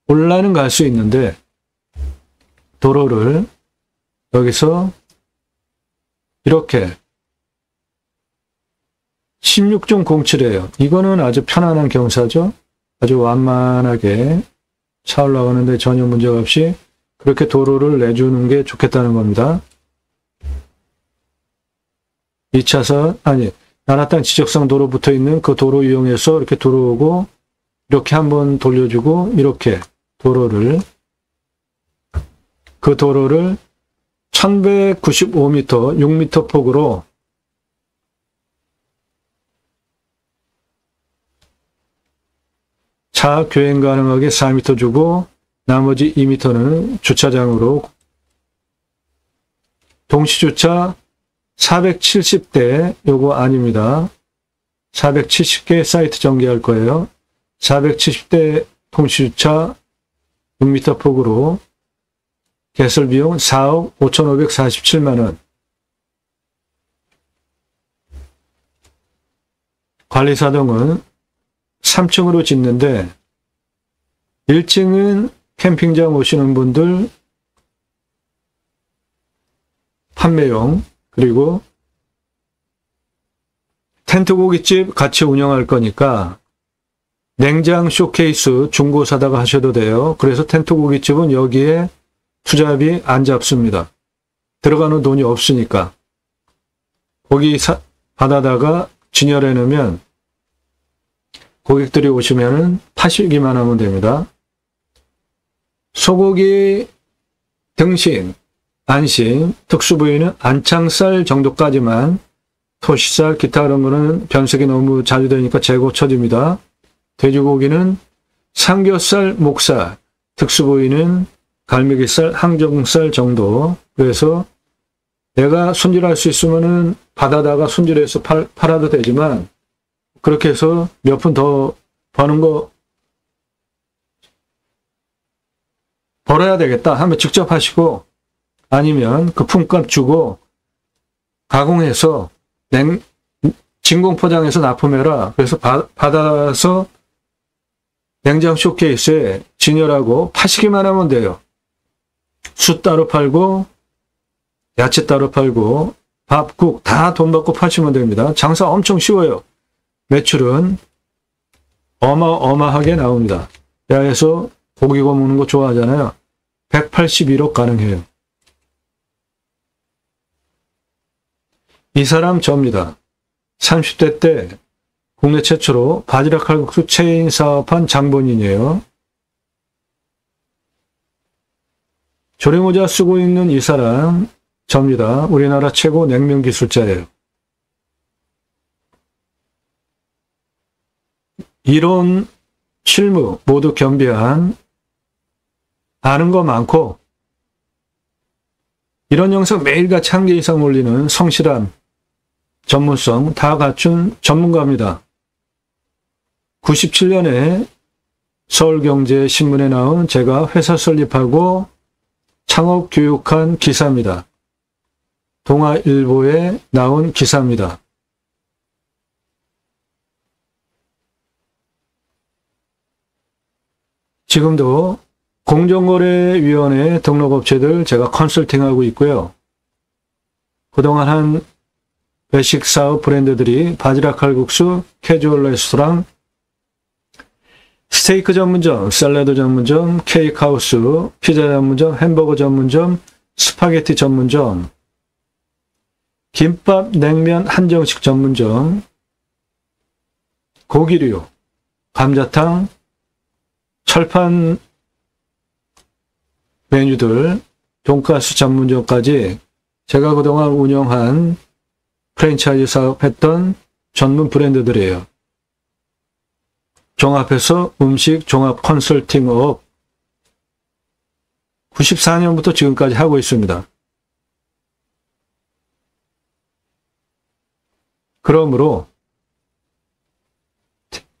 올라는 갈 수 있는데 도로를 여기서 이렇게 16.07이에요. 이거는 아주 편안한 경사죠. 아주 완만하게 차 올라가는데 전혀 문제가 없이 그렇게 도로를 내주는 게 좋겠다는 겁니다. 2차선, 나라땅 지적상 도로 붙어 있는 그 도로 이용해서 이렇게 들어오고, 이렇게 한번 돌려주고, 이렇게 그 도로를 1195m, 6m 폭으로 차 교행 가능하게 4m 주고 나머지 2m는 주차장으로 동시주차 470대 요거 아닙니다. 470개 사이트 전개할 거예요. 470대 동시주차 6m 폭으로 개설비용 4억 5,547만원. 관리사동은 3층으로 짓는데 1층은 캠핑장 오시는 분들 판매용, 그리고 텐트 고깃집 같이 운영할 거니까 냉장 쇼케이스 중고 사다가 하셔도 돼요. 그래서 텐트 고깃집은 여기에 투자비 안 잡습니다. 들어가는 돈이 없으니까. 거기 받아다가 진열해 놓으면 고객들이 오시면은 파시기만 하면 됩니다. 소고기 등심, 안심, 특수부위는 안창살 정도까지만, 토시살, 기타 그런 거는 변색이 너무 자주 되니까 재고 처집니다. 돼지고기는 삼겹살, 목살, 특수부위는 갈매기살, 항정살 정도. 그래서 내가 손질할 수 있으면은 받아다가 손질해서 팔아도 되지만, 그렇게 해서 몇 푼 더 버는 거 벌어야 되겠다 하면 직접 하시고, 아니면 그 품값 주고 가공해서 진공 포장해서 납품해라. 그래서 받아서 냉장 쇼케이스에 진열하고 파시기만 하면 돼요. 숯 따로 팔고 야채 따로 팔고 밥, 국 다 돈 받고 파시면 됩니다. 장사 엄청 쉬워요. 매출은 어마어마하게 나옵니다. 야에서 고기 구워 먹는 거 좋아하잖아요. 181억 가능해요. 이 사람 저입니다. 30대 때 국내 최초로 바지락 칼국수 체인 사업한 장본인이에요. 조리모자 쓰고 있는 이 사람 저입니다. 우리나라 최고 냉면 기술자예요. 이론, 실무 모두 겸비한, 아는 거 많고 이런 영상 매일같이 1개 이상 올리는 성실한, 전문성 다 갖춘 전문가입니다. 97년에 서울경제신문에 나온 제가 회사 설립하고 창업 교육한 기사입니다. 동아일보에 나온 기사입니다. 지금도 공정거래위원회 등록업체들 제가 컨설팅하고 있고요. 그동안 한 외식 사업 브랜드들이 바지락 칼국수, 캐주얼 레스토랑, 스테이크 전문점, 샐러드 전문점, 케이크하우스, 피자 전문점, 햄버거 전문점, 스파게티 전문점, 김밥, 냉면, 한정식 전문점, 고기류, 감자탕, 철판 메뉴들, 돈가스 전문점까지 제가 그동안 운영한 프랜차이즈 사업했던 전문 브랜드들이에요. 종합해서 음식 종합 컨설팅업 94년부터 지금까지 하고 있습니다. 그러므로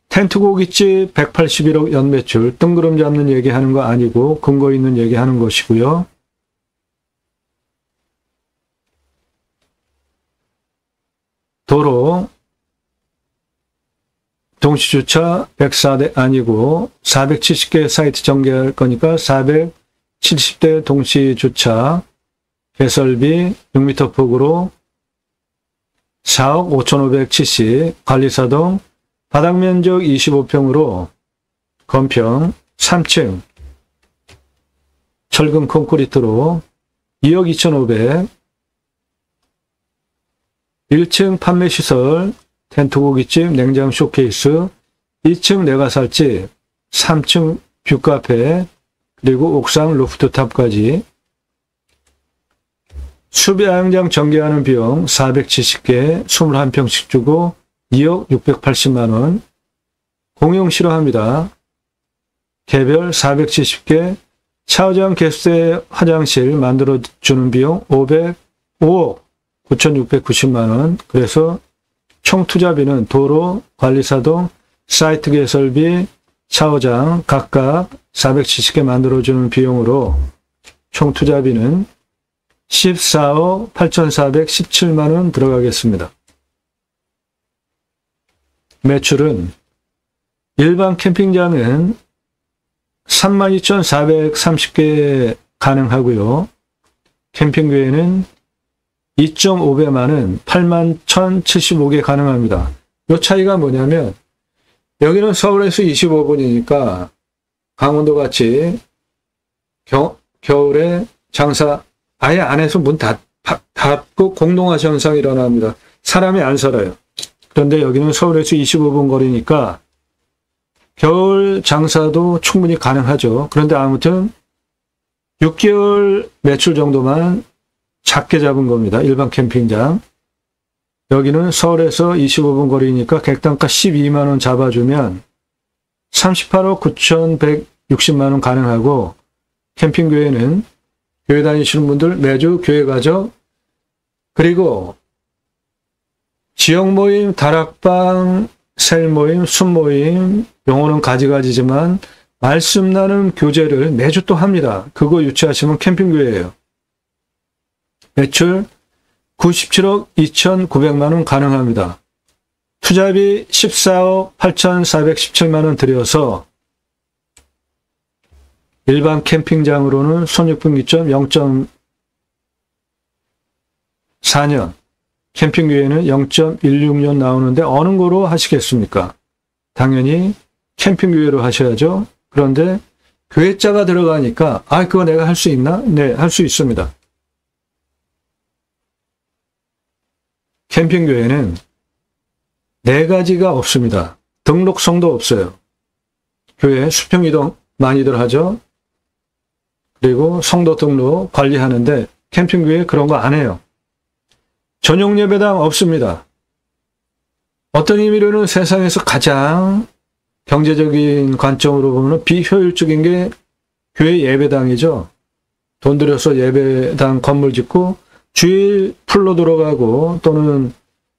텐트 고깃집 181억 연매출 뜬구름 잡는 얘기하는 거 아니고 근거 있는 얘기하는 것이고요. 도로 동시주차 104대 아니고 470개 사이트 전개할 거니까 470대 동시주차 개설비 6m 폭으로 4억 5,570 관리사동 바닥면적 25평으로 건평 3층 철근 콘크리트로 2억 2,500 1층 판매시설 텐트 고깃집 냉장 쇼케이스 2층 내가살집 3층 뷰카페 그리고 옥상 루프트탑까지 수비야영장 전개하는 비용 470개 21평씩 주고 2억 680만원 공용 싫어합니다. 개별 470개 샤워장 개수대 화장실 만들어주는 비용 5억 9,690만원 그래서 총 투자비는 도로, 관리사동, 사이트 개설비, 샤워장 각각 470개 만들어주는 비용으로 총 투자비는 14억 8,417만원 들어가겠습니다. 매출은 일반 캠핑장은 32,430개 가능하고요. 캠핑교에는 2.5배만은 81,075개 가능합니다. 이 차이가 뭐냐면 여기는 서울에서 25분이니까 강원도같이 겨울에 장사 아예 안에서 문 닫고 공동화시 현상이 일어납니다. 사람이 안 살아요. 그런데 여기는 서울에서 25분 거리니까 겨울 장사도 충분히 가능하죠. 그런데 아무튼 6개월 매출 정도만 작게 잡은 겁니다. 일반 캠핑장. 여기는 서울에서 25분 거리니까 객단가 12만원 잡아주면 38억 9,160만원 가능하고 캠핑교회는 교회 다니시는 분들 매주 교회 가죠. 그리고 지역 모임, 다락방, 셀 모임, 순 모임, 용어는 가지가지지만 말씀 나눔 교제를 매주 또 합니다. 그거 유치하시면 캠핑교회예요. 매출 97억 2,900만원 가능합니다. 투자비 14억 8,417만원 들여서 일반 캠핑장으로는 손익분기점 0.4년, 캠핑교회는 0.16년 나오는데 어느 거로 하시겠습니까? 당연히 캠핑교회로 하셔야죠. 그런데 교회자가 들어가니까 그거 내가 할 수 있나? 네, 할 수 있습니다. 캠핑교회는 4가지가 없습니다. 등록성도 없어요. 교회 수평이동 많이들 하죠. 그리고 성도 등록 관리하는데 캠핑교회 그런 거 안 해요. 전용 예배당 없습니다. 어떤 의미로는 세상에서 가장 경제적인 관점으로 보면 비효율적인 게 교회 예배당이죠. 돈 들여서 예배당 건물 짓고 주일 풀로 돌아가고 또는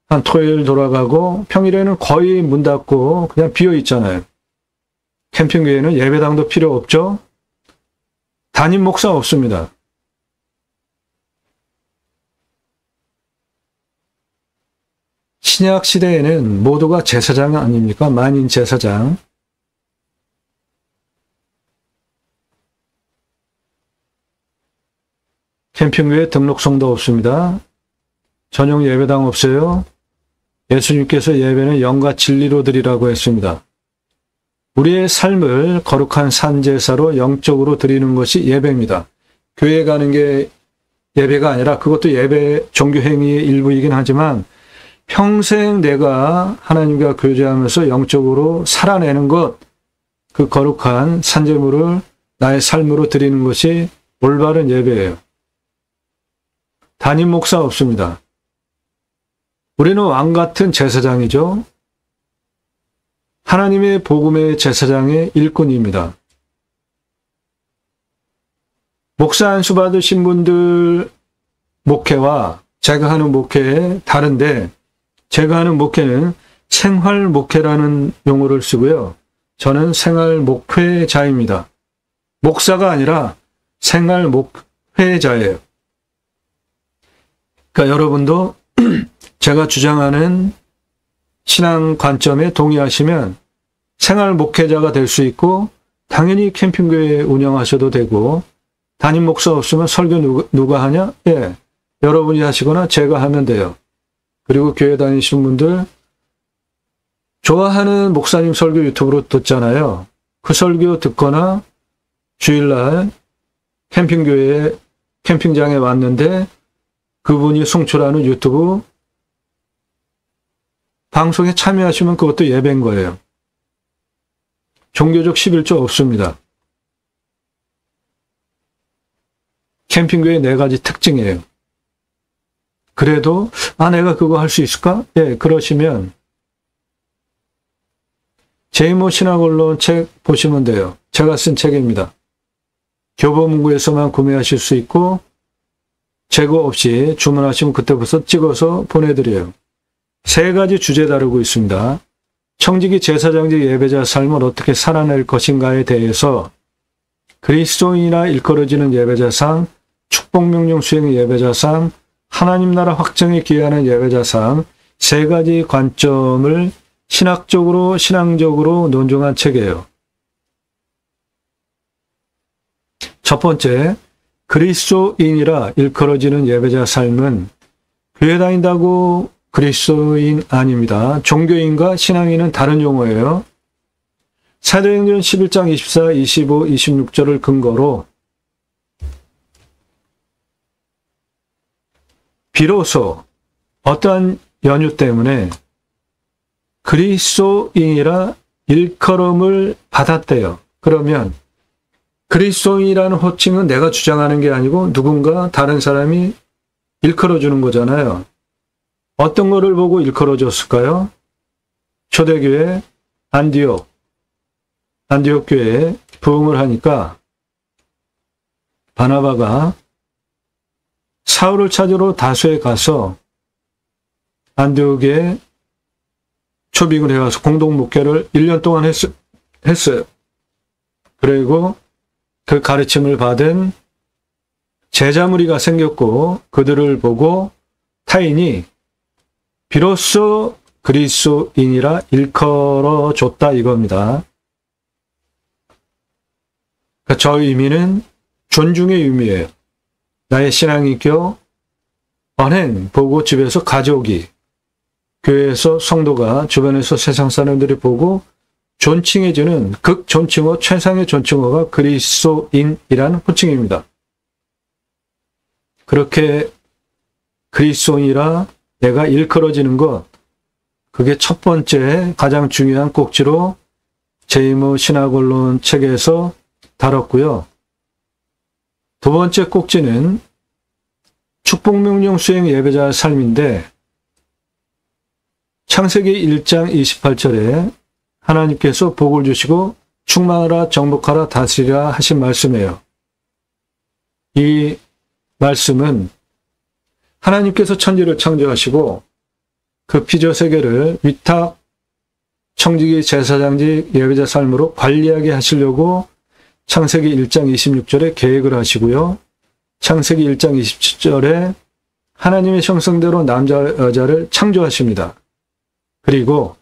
한 토요일 돌아가고 평일에는 거의 문 닫고 그냥 비어 있잖아요. 캠핑교회는 예배당도 필요 없죠. 담임 목사 없습니다. 신약 시대에는 모두가 제사장 아닙니까? 만인 제사장. 캠핑교회 등록성도 없습니다. 전용 예배당 없어요. 예수님께서 예배는 영과 진리로 드리라고 했습니다. 우리의 삶을 거룩한 산제사로 영적으로 드리는 것이 예배입니다. 교회 가는 게 예배가 아니라 그것도 예배 종교 행위의 일부이긴 하지만 평생 내가 하나님과 교제하면서 영적으로 살아내는 것, 그 거룩한 산제물을 나의 삶으로 드리는 것이 올바른 예배예요. 담임 목사 없습니다. 우리는 왕 같은 제사장이죠. 하나님의 복음의 제사장의 일꾼입니다. 목사 안수 받으신 분들 목회와 제가 하는 목회에 다른데, 제가 하는 목회는 생활 목회라는 용어를 쓰고요. 저는 생활 목회자입니다. 목사가 아니라 생활 목회자예요. 그러니까 여러분도 제가 주장하는 신앙 관점에 동의하시면 생활 목회자가 될 수 있고, 당연히 캠핑교회 운영하셔도 되고, 담임 목사 없으면 설교 누가 하냐? 예, 여러분이 하시거나 제가 하면 돼요. 그리고 교회 다니시는 분들 좋아하는 목사님 설교 유튜브로 듣잖아요. 그 설교 듣거나 주일날 캠핑교회 캠핑장에 왔는데 그분이 송출하는 유튜브 방송에 참여하시면 그것도 예배인 거예요. 종교적 11조 없습니다. 캠핑교회의 4가지 특징이에요. 그래도 내가 그거 할 수 있을까? 예, 그러시면 제이모 신학원론 책 보시면 돼요. 제가 쓴 책입니다. 교보문고에서만 구매하실 수 있고 재고 없이 주문하시면 그때부터 찍어서 보내드려요. 3가지 주제 다루고 있습니다. 청지기 제사장직 예배자 삶을 어떻게 살아낼 것인가에 대해서 그리스도인이나 일컬어지는 예배자상, 축복명령 수행의 예배자상, 하나님 나라 확정에 기여하는 예배자상 3가지 관점을 신학적으로 신앙적으로 논증한 책이에요. 첫 번째, 그리스도인이라 일컬어지는 예배자 삶은 교회 다닌다고 그리스도인 아닙니다. 종교인과 신앙인은 다른 용어예요. 사도행전 11장 24, 25, 26절을 근거로 비로소 어떠한 연유 때문에 그리스도인이라 일컬음을 받았대요. 그러면 그리스도인이라는 호칭은 내가 주장하는 게 아니고 누군가 다른 사람이 일컬어주는 거잖아요. 어떤 거를 보고 일컬어줬을까요? 초대교회 안디옥 교회에 부흥을 하니까 바나바가 사울을 찾으러 다소에 가서 안디옥에 초빙을 해와서 공동 목회를 1년 동안 했어요. 그리고 그 가르침을 받은 제자 무리가 생겼고 그들을 보고 타인이 비로소 그리스도인이라 일컬어줬다 이겁니다. 그러니까 저 의미는 존중의 의미예요. 나의 신앙인격 언행 보고 집에서 가족이, 교회에서 성도가, 주변에서 세상 사람들이 보고 존칭해주는 극존칭어, 최상의 존칭어가 그리스도인이라는 호칭입니다. 그렇게 그리스도인이라 내가 일컬어지는 것, 그게 첫 번째 가장 중요한 꼭지로 제이모 신학원론 책에서 다뤘고요. 두 번째 꼭지는 축복명령 수행 예배자의 삶인데 창세기 1장 28절에 하나님께서 복을 주시고 충만하라 정복하라 다스리라 하신 말씀이에요. 이 말씀은 하나님께서 천지를 창조하시고 그 피조세계를 위탁 청지기 제사장직 예배자 삶으로 관리하게 하시려고 창세기 1장 26절에 계획을 하시고요. 창세기 1장 27절에 하나님의 형상대로 남자 여자를 창조하십니다. 그리고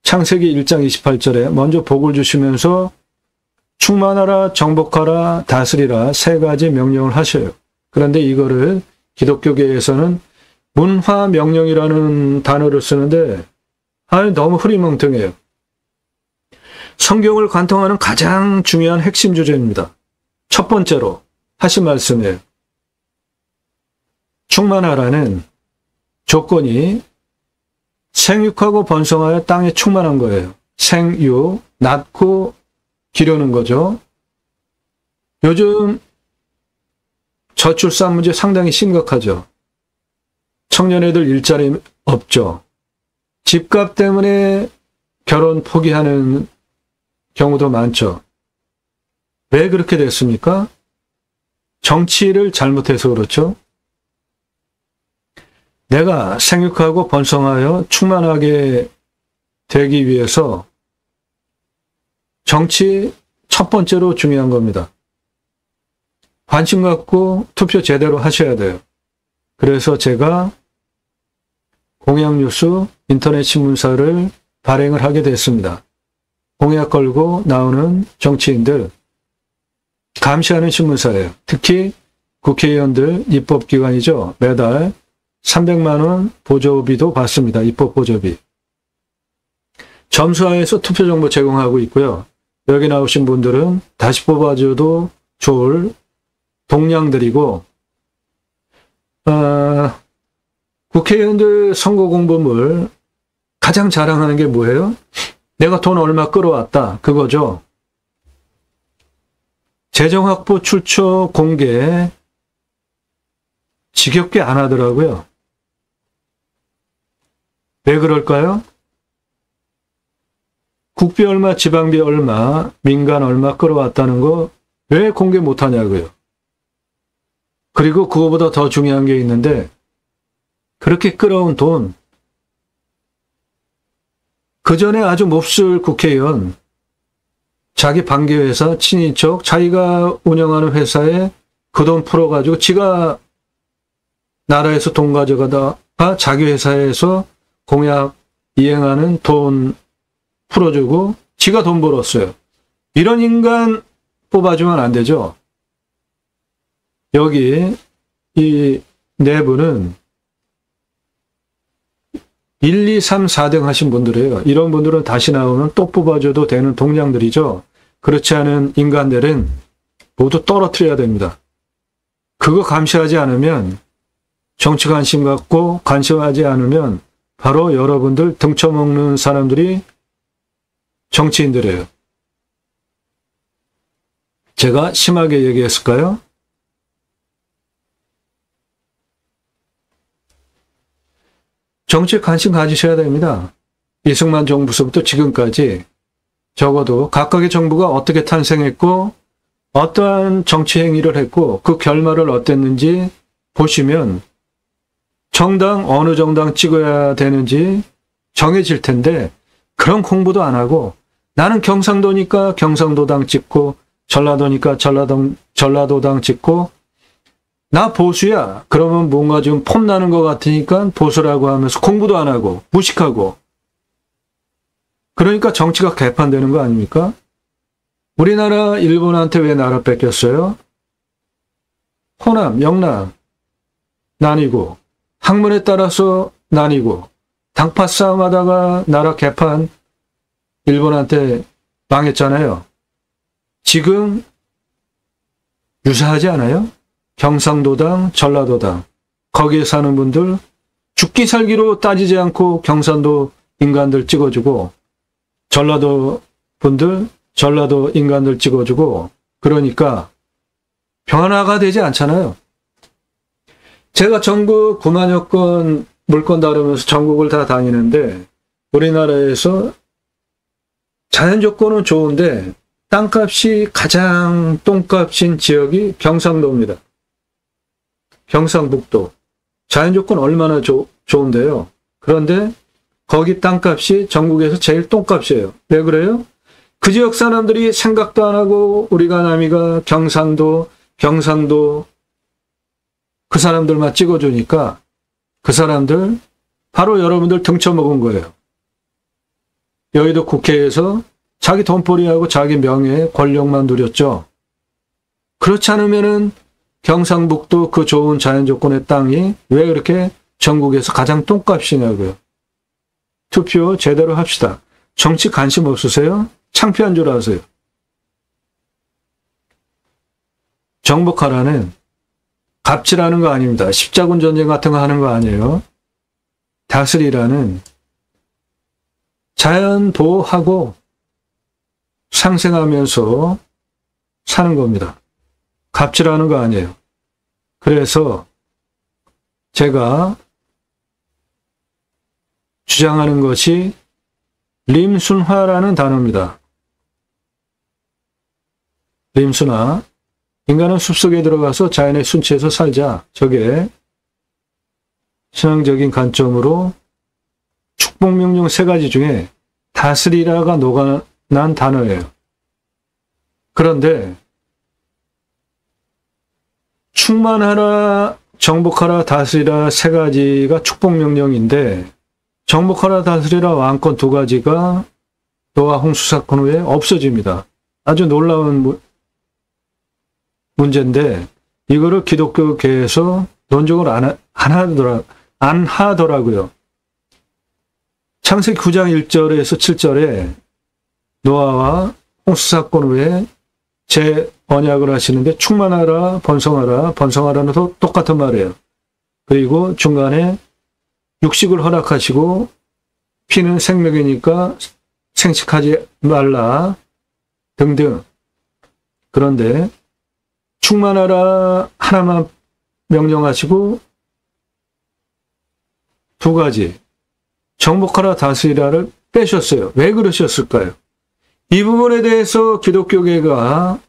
창세기 1장 28절에 먼저 복을 주시면서 충만하라 정복하라 다스리라 3가지 명령을 하셔요. 그런데 이거를 기독교계에서는 문화명령이라는 단어를 쓰는데 너무 흐리멍텅해요. 성경을 관통하는 가장 중요한 핵심 주제입니다. 첫 번째로 하신 말씀이에요. 충만하라는 조건이 생육하고 번성하여 땅에 충만한 거예요. 생육, 낳고 기르는 거죠. 요즘 저출산 문제 상당히 심각하죠. 청년애들 일자리 없죠. 집값 때문에 결혼 포기하는 경우도 많죠. 왜 그렇게 됐습니까? 정치를 잘못해서 그렇죠. 내가 생육하고 번성하여 충만하게 되기 위해서 정치 첫 번째로 중요한 겁니다. 관심 갖고 투표 제대로 하셔야 돼요. 그래서 제가 공약뉴스 인터넷 신문사를 발행을 하게 됐습니다. 공약 걸고 나오는 정치인들 감시하는 신문사예요. 특히 국회의원들 입법기관이죠. 매달 300만 원 보조비도 받습니다. 입법 보조비. 점수하에서 투표 정보 제공하고 있고요. 여기 나오신 분들은 다시 뽑아줘도 좋을 동량들이고 국회의원들 선거 공보물 가장 자랑하는 게 뭐예요? 내가 돈 얼마 끌어왔다. 그거죠. 재정 확보 출처 공개 지겹게 안 하더라고요. 왜 그럴까요? 국비 얼마, 지방비 얼마, 민간 얼마 끌어왔다는 거 왜 공개 못하냐고요. 그리고 그거보다 더 중요한 게 있는데 그렇게 끌어온 돈 그 전에 아주 몹쓸 국회의원 자기 반기회사 친인척 자기가 운영하는 회사에 그 돈 풀어가지고 지가 나라에서 돈 가져가다가 자기 회사에서 공약 이행하는 돈 풀어주고 지가 돈 벌었어요. 이런 인간 뽑아주면 안 되죠. 여기 이 내부는 1, 2, 3, 4등 하신 분들이에요. 이런 분들은 다시 나오면 또 뽑아줘도 되는 동량들이죠. 그렇지 않은 인간들은 모두 떨어뜨려야 됩니다. 그거 감시하지 않으면 정치 관심 갖고 관심하지 않으면 바로 여러분들 등쳐먹는 사람들이 정치인들이에요. 제가 심하게 얘기했을까요? 정치에 관심 가지셔야 됩니다. 이승만 정부서부터 지금까지 적어도 각각의 정부가 어떻게 탄생했고 어떠한 정치 행위를 했고 그 결말을 어땠는지 보시면 정당 어느 정당 찍어야 되는지 정해질 텐데 그런 공부도 안 하고 나는 경상도니까 경상도당 찍고 전라도니까 전라도당 찍고 나 보수야. 그러면 뭔가 좀 폼나는 것 같으니까 보수라고 하면서 공부도 안 하고 무식하고 그러니까 정치가 개판되는 거 아닙니까? 우리나라 일본한테 왜 나라 뺏겼어요? 호남, 영남 나뉘고 학문에 따라서 나뉘고 당파 싸움하다가 나라 개판 일본한테 망했잖아요. 지금 유사하지 않아요? 경상도당, 전라도당 거기에 사는 분들 죽기 살기로 따지지 않고 경상도 인간들 찍어주고 전라도 분들 전라도 인간들 찍어주고 그러니까 변화가 되지 않잖아요. 제가 전국 9만여 건 물건 다루면서 전국을 다 다니는데 우리나라에서 자연 조건은 좋은데 땅값이 가장 똥값인 지역이 경상도입니다. 경상북도. 자연 조건 얼마나 좋은데요. 그런데 거기 땅값이 전국에서 제일 똥값이에요. 왜 그래요? 그 지역 사람들이 생각도 안 하고 우리가 남이가 경상도 그 사람들만 찍어주니까 그 사람들 바로 여러분들 등쳐먹은 거예요. 여의도 국회에서 자기 돈벌이하고 자기 명예, 권력만 누렸죠. 그렇지 않으면은 경상북도 그 좋은 자연 조건의 땅이 왜 그렇게 전국에서 가장 똥값이냐고요. 투표 제대로 합시다. 정치 관심 없으세요? 창피한 줄 아세요? 정복하라는 갑질하는 거 아닙니다. 십자군 전쟁 같은 거 하는 거 아니에요. 다스리라는 자연 보호하고 상생하면서 사는 겁니다. 갑질하는 거 아니에요. 그래서 제가 주장하는 것이 림순화라는 단어입니다. 림순화. 인간은 숲속에 들어가서 자연의 순치에서 살자. 저게 신앙적인 관점으로 축복명령 3가지 중에 다스리라가 녹아난 단어예요. 그런데 충만하라, 정복하라, 다스리라 3가지가 축복명령인데 정복하라, 다스리라, 왕권 2가지가 노아 홍수 사건 후에 없어집니다. 아주 놀라운 문제인데 이거를 기독교계에서 논쟁을 안 하더라고요. 창세기 9장 1절에서 7절에 노아와 홍수 사건 후에 재언약을 하시는데 충만하라, 번성하라, 번성하라는 똑같은 말이에요. 그리고 중간에 육식을 허락하시고 피는 생명이니까 생식하지 말라 등등. 그런데 충만하라 하나만 명령하시고 2가지 정복하라, 다스리라를 빼셨어요. 왜 그러셨을까요? 이 부분에 대해서 기독교계가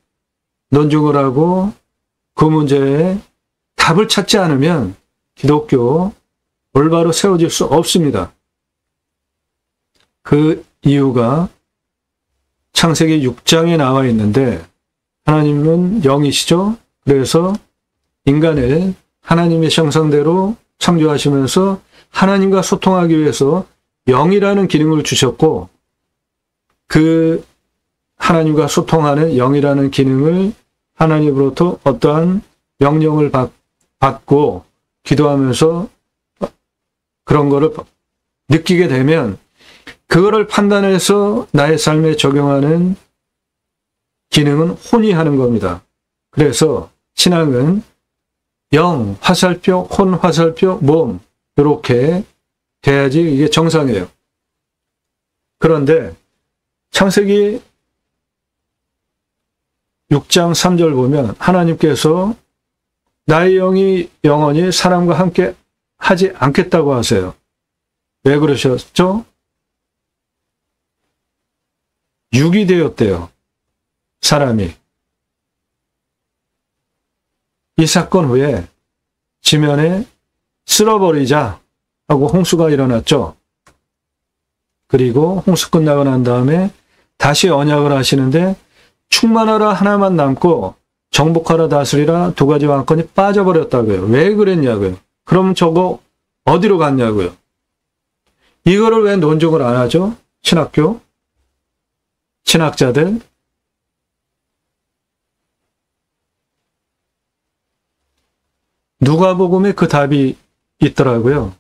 논증을 하고 그 문제에 답을 찾지 않으면 기독교 올바로 세워질 수 없습니다. 그 이유가 창세기 6장에 나와 있는데 하나님은 영이시죠. 그래서 인간을 하나님의 형상대로 창조하시면서 하나님과 소통하기 위해서 영이라는 기능을 주셨고 그 하나님과 소통하는 영이라는 기능을 하나님으로부터 어떠한 명령을 받고 기도하면서 그런 거를 느끼게 되면 그거를 판단해서 나의 삶에 적용하는 기능은 혼이 하는 겁니다. 그래서 신앙은 영, 화살표, 혼, 화살표, 몸 이렇게 돼야지 이게 정상이에요. 그런데 창세기 6장 3절 보면 하나님께서 나의 영이 영원히 사람과 함께 하지 않겠다고 하세요. 왜 그러셨죠? 육이 되었대요. 사람이. 이 사건 후에 지면에 쓸어버리자 하고 홍수가 일어났죠. 그리고 홍수 끝나고 난 다음에 다시 언약을 하시는데 충만하라 하나만 남고 정복하라, 다스리라 2가지 왕권이 빠져버렸다고요. 왜 그랬냐고요. 그럼 저거 어디로 갔냐고요. 이거를 왜 논증을 안 하죠? 신학교? 신학자들? 누가복음에 그 답이 있더라고요.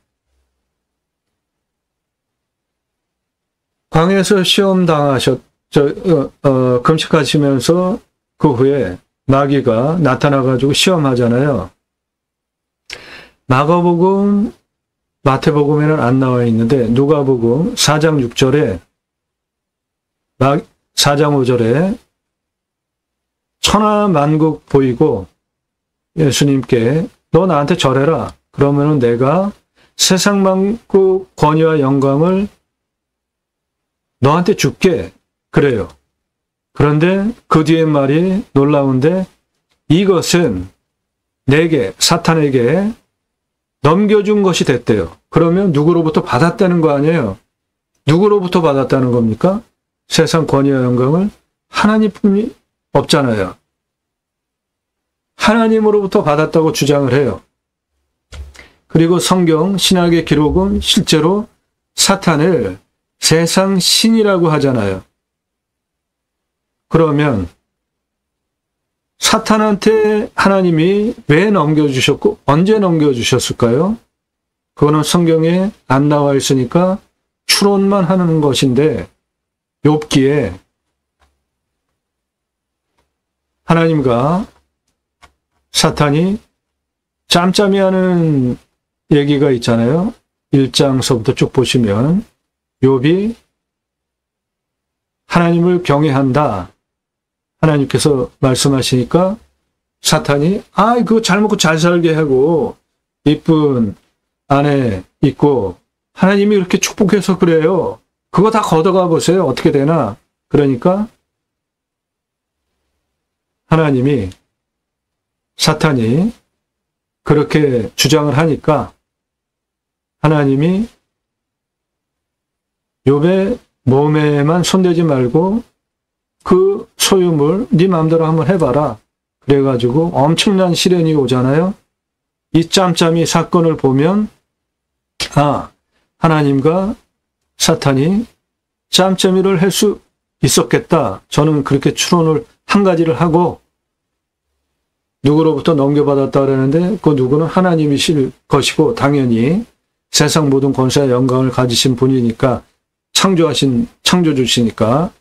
광야에서 시험 금식하시면서 그 후에 마귀가 나타나가지고 시험하잖아요. 마가복음, 마태복음에는 안 나와 있는데 누가복음 4장 6절에 4장 5절에 천하만국 보이고 예수님께 너 나한테 절해라. 그러면은 내가 세상 만국 권위와 영광을 너한테 줄게. 그래요. 그런데 그 뒤에 말이 놀라운데 이것은 내게, 사탄에게 넘겨준 것이 됐대요. 그러면 누구로부터 받았다는 거 아니에요? 누구로부터 받았다는 겁니까? 세상 권위와 영광을 하나님뿐이 없잖아요. 하나님으로부터 받았다고 주장을 해요. 그리고 성경, 신학의 기록은 실제로 사탄을 세상 신이라고 하잖아요. 그러면 사탄한테 하나님이 왜 넘겨주셨고 언제 넘겨주셨을까요? 그거는 성경에 안 나와 있으니까 추론만 하는 것인데 욥기에 하나님과 사탄이 짬짬이 하는 얘기가 있잖아요. 1장서부터 쭉 보시면 욥이 하나님을 경외한다. 하나님께서 말씀하시니까 사탄이 그거 잘 먹고 잘 살게 하고 이쁜 아내 있고 하나님이 이렇게 축복해서 그래요. 그거 다 걷어가 보세요. 어떻게 되나. 그러니까 하나님이 사탄이 그렇게 주장을 하니까 하나님이 욥의 몸에만 손대지 말고 그 소유물 네 마음대로 한번 해봐라. 그래가지고 엄청난 시련이 오잖아요. 이 짬짬이 사건을 보면 하나님과 사탄이 짬짬이를 할 수 있었겠다. 저는 그렇게 추론을 한 가지를 하고 누구로부터 넘겨받았다 그러는데 그 누구는 하나님이실 것이고 당연히 세상 모든 권세와 영광을 가지신 분이니까 창조주시니까.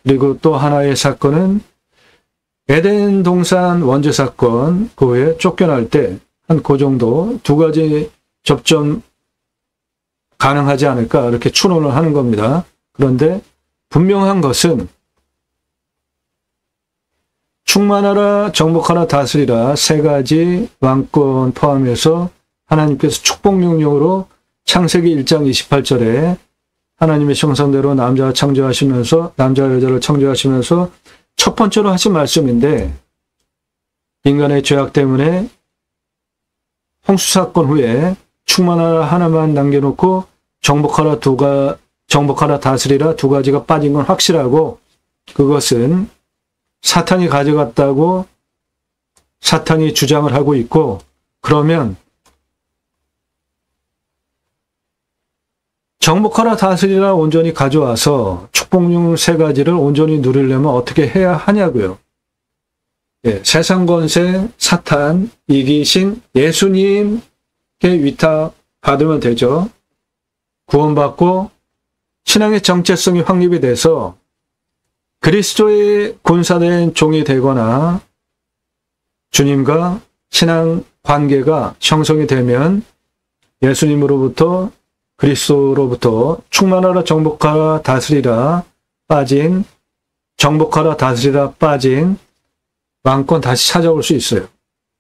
그리고 또 하나의 사건은 에덴 동산 원죄 사건, 그 후에 쫓겨날 때 한 그 정도 두 가지 접점 가능하지 않을까 이렇게 추론을 하는 겁니다. 그런데 분명한 것은 충만하라, 정복하라, 다스리라 세 가지 왕권 포함해서 하나님께서 축복 명령으로 창세기 1장 28절에 하나님의 형상대로 남자와 창조하시면서 남자와 여자를 창조하시면서 첫 번째로 하신 말씀인데 인간의 죄악 때문에 홍수 사건 후에 충만하라 하나만 남겨놓고 정복하라 다스리라 두 가지가 빠진 건 확실하고 그것은 사탄이 가져갔다고 사탄이 주장을 하고 있고 그러면 정복하라 다스리라 온전히 가져와서 축복용 세 가지를 온전히 누리려면 어떻게 해야 하냐고요. 세상 권세, 사탄, 이기신 예수님께 위탁 받으면 되죠. 구원받고 신앙의 정체성이 확립이 돼서 그리스도의 군사된 종이 되거나 주님과 신앙 관계가 형성이 되면 예수님으로부터 그리스도로부터 충만하라 정복하라 다스리라 빠진 정복하라 다스리라 빠진 왕권 다시 찾아올 수 있어요.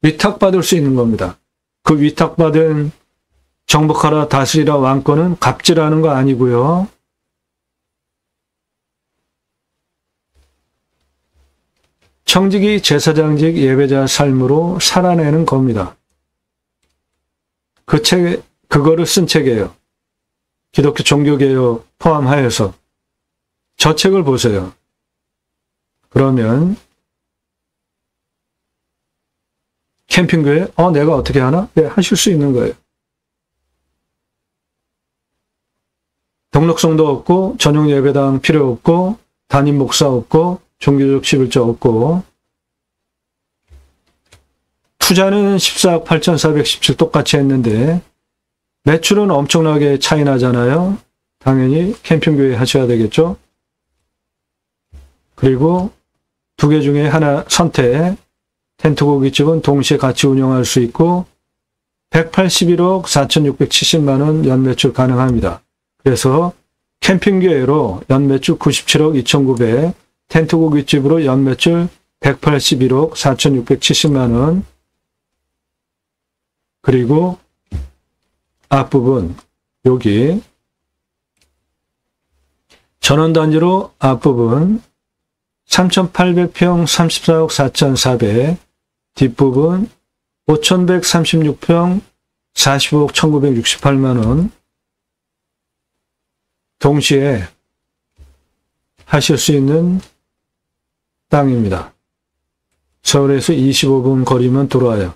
위탁받을 수 있는 겁니다. 그 위탁받은 정복하라 다스리라 왕권은 갑질하는 거 아니고요. 청지기 제사장직 예배자 삶으로 살아내는 겁니다. 그거를 쓴 책이에요. 기독교 종교개혁 포함하여서. 저 책을 보세요. 그러면 캠핑교회 내가 어떻게 하나? 네, 하실 수 있는 거예요. 등록성도 없고 전용 예배당 필요 없고 담임 목사 없고 종교적 11조 없고 투자는 14억 8,417 똑같이 했는데 매출은 엄청나게 차이 나잖아요. 당연히 캠핑교회 하셔야 되겠죠. 그리고 두 개 중에 하나 선택. 텐트 고깃집은 동시에 같이 운영할 수 있고 181억 4,670만 원 연매출 가능합니다. 그래서 캠핑교회로 연매출 97억 2,900, 텐트 고깃집으로 연매출 181억 4,670만 원, 그리고 앞부분 여기 전원단지로 앞부분 3,800평 34억 4,400, 뒷부분 5,136평 45억 1,968만원 동시에 하실 수 있는 땅입니다. 서울에서 25분 거리면 들어와요.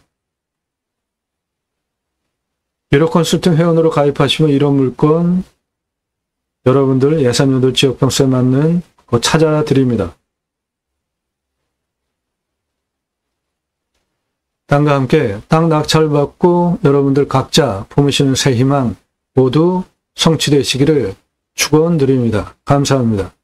유료 컨설팅 회원으로 가입하시면 이런 물건 여러분들 예산료들 지역병수에 맞는 거 찾아드립니다. 땅과 함께 땅 낙찰받고 여러분들 각자 품으시는 새 희망 모두 성취되시기를 축원드립니다. 감사합니다.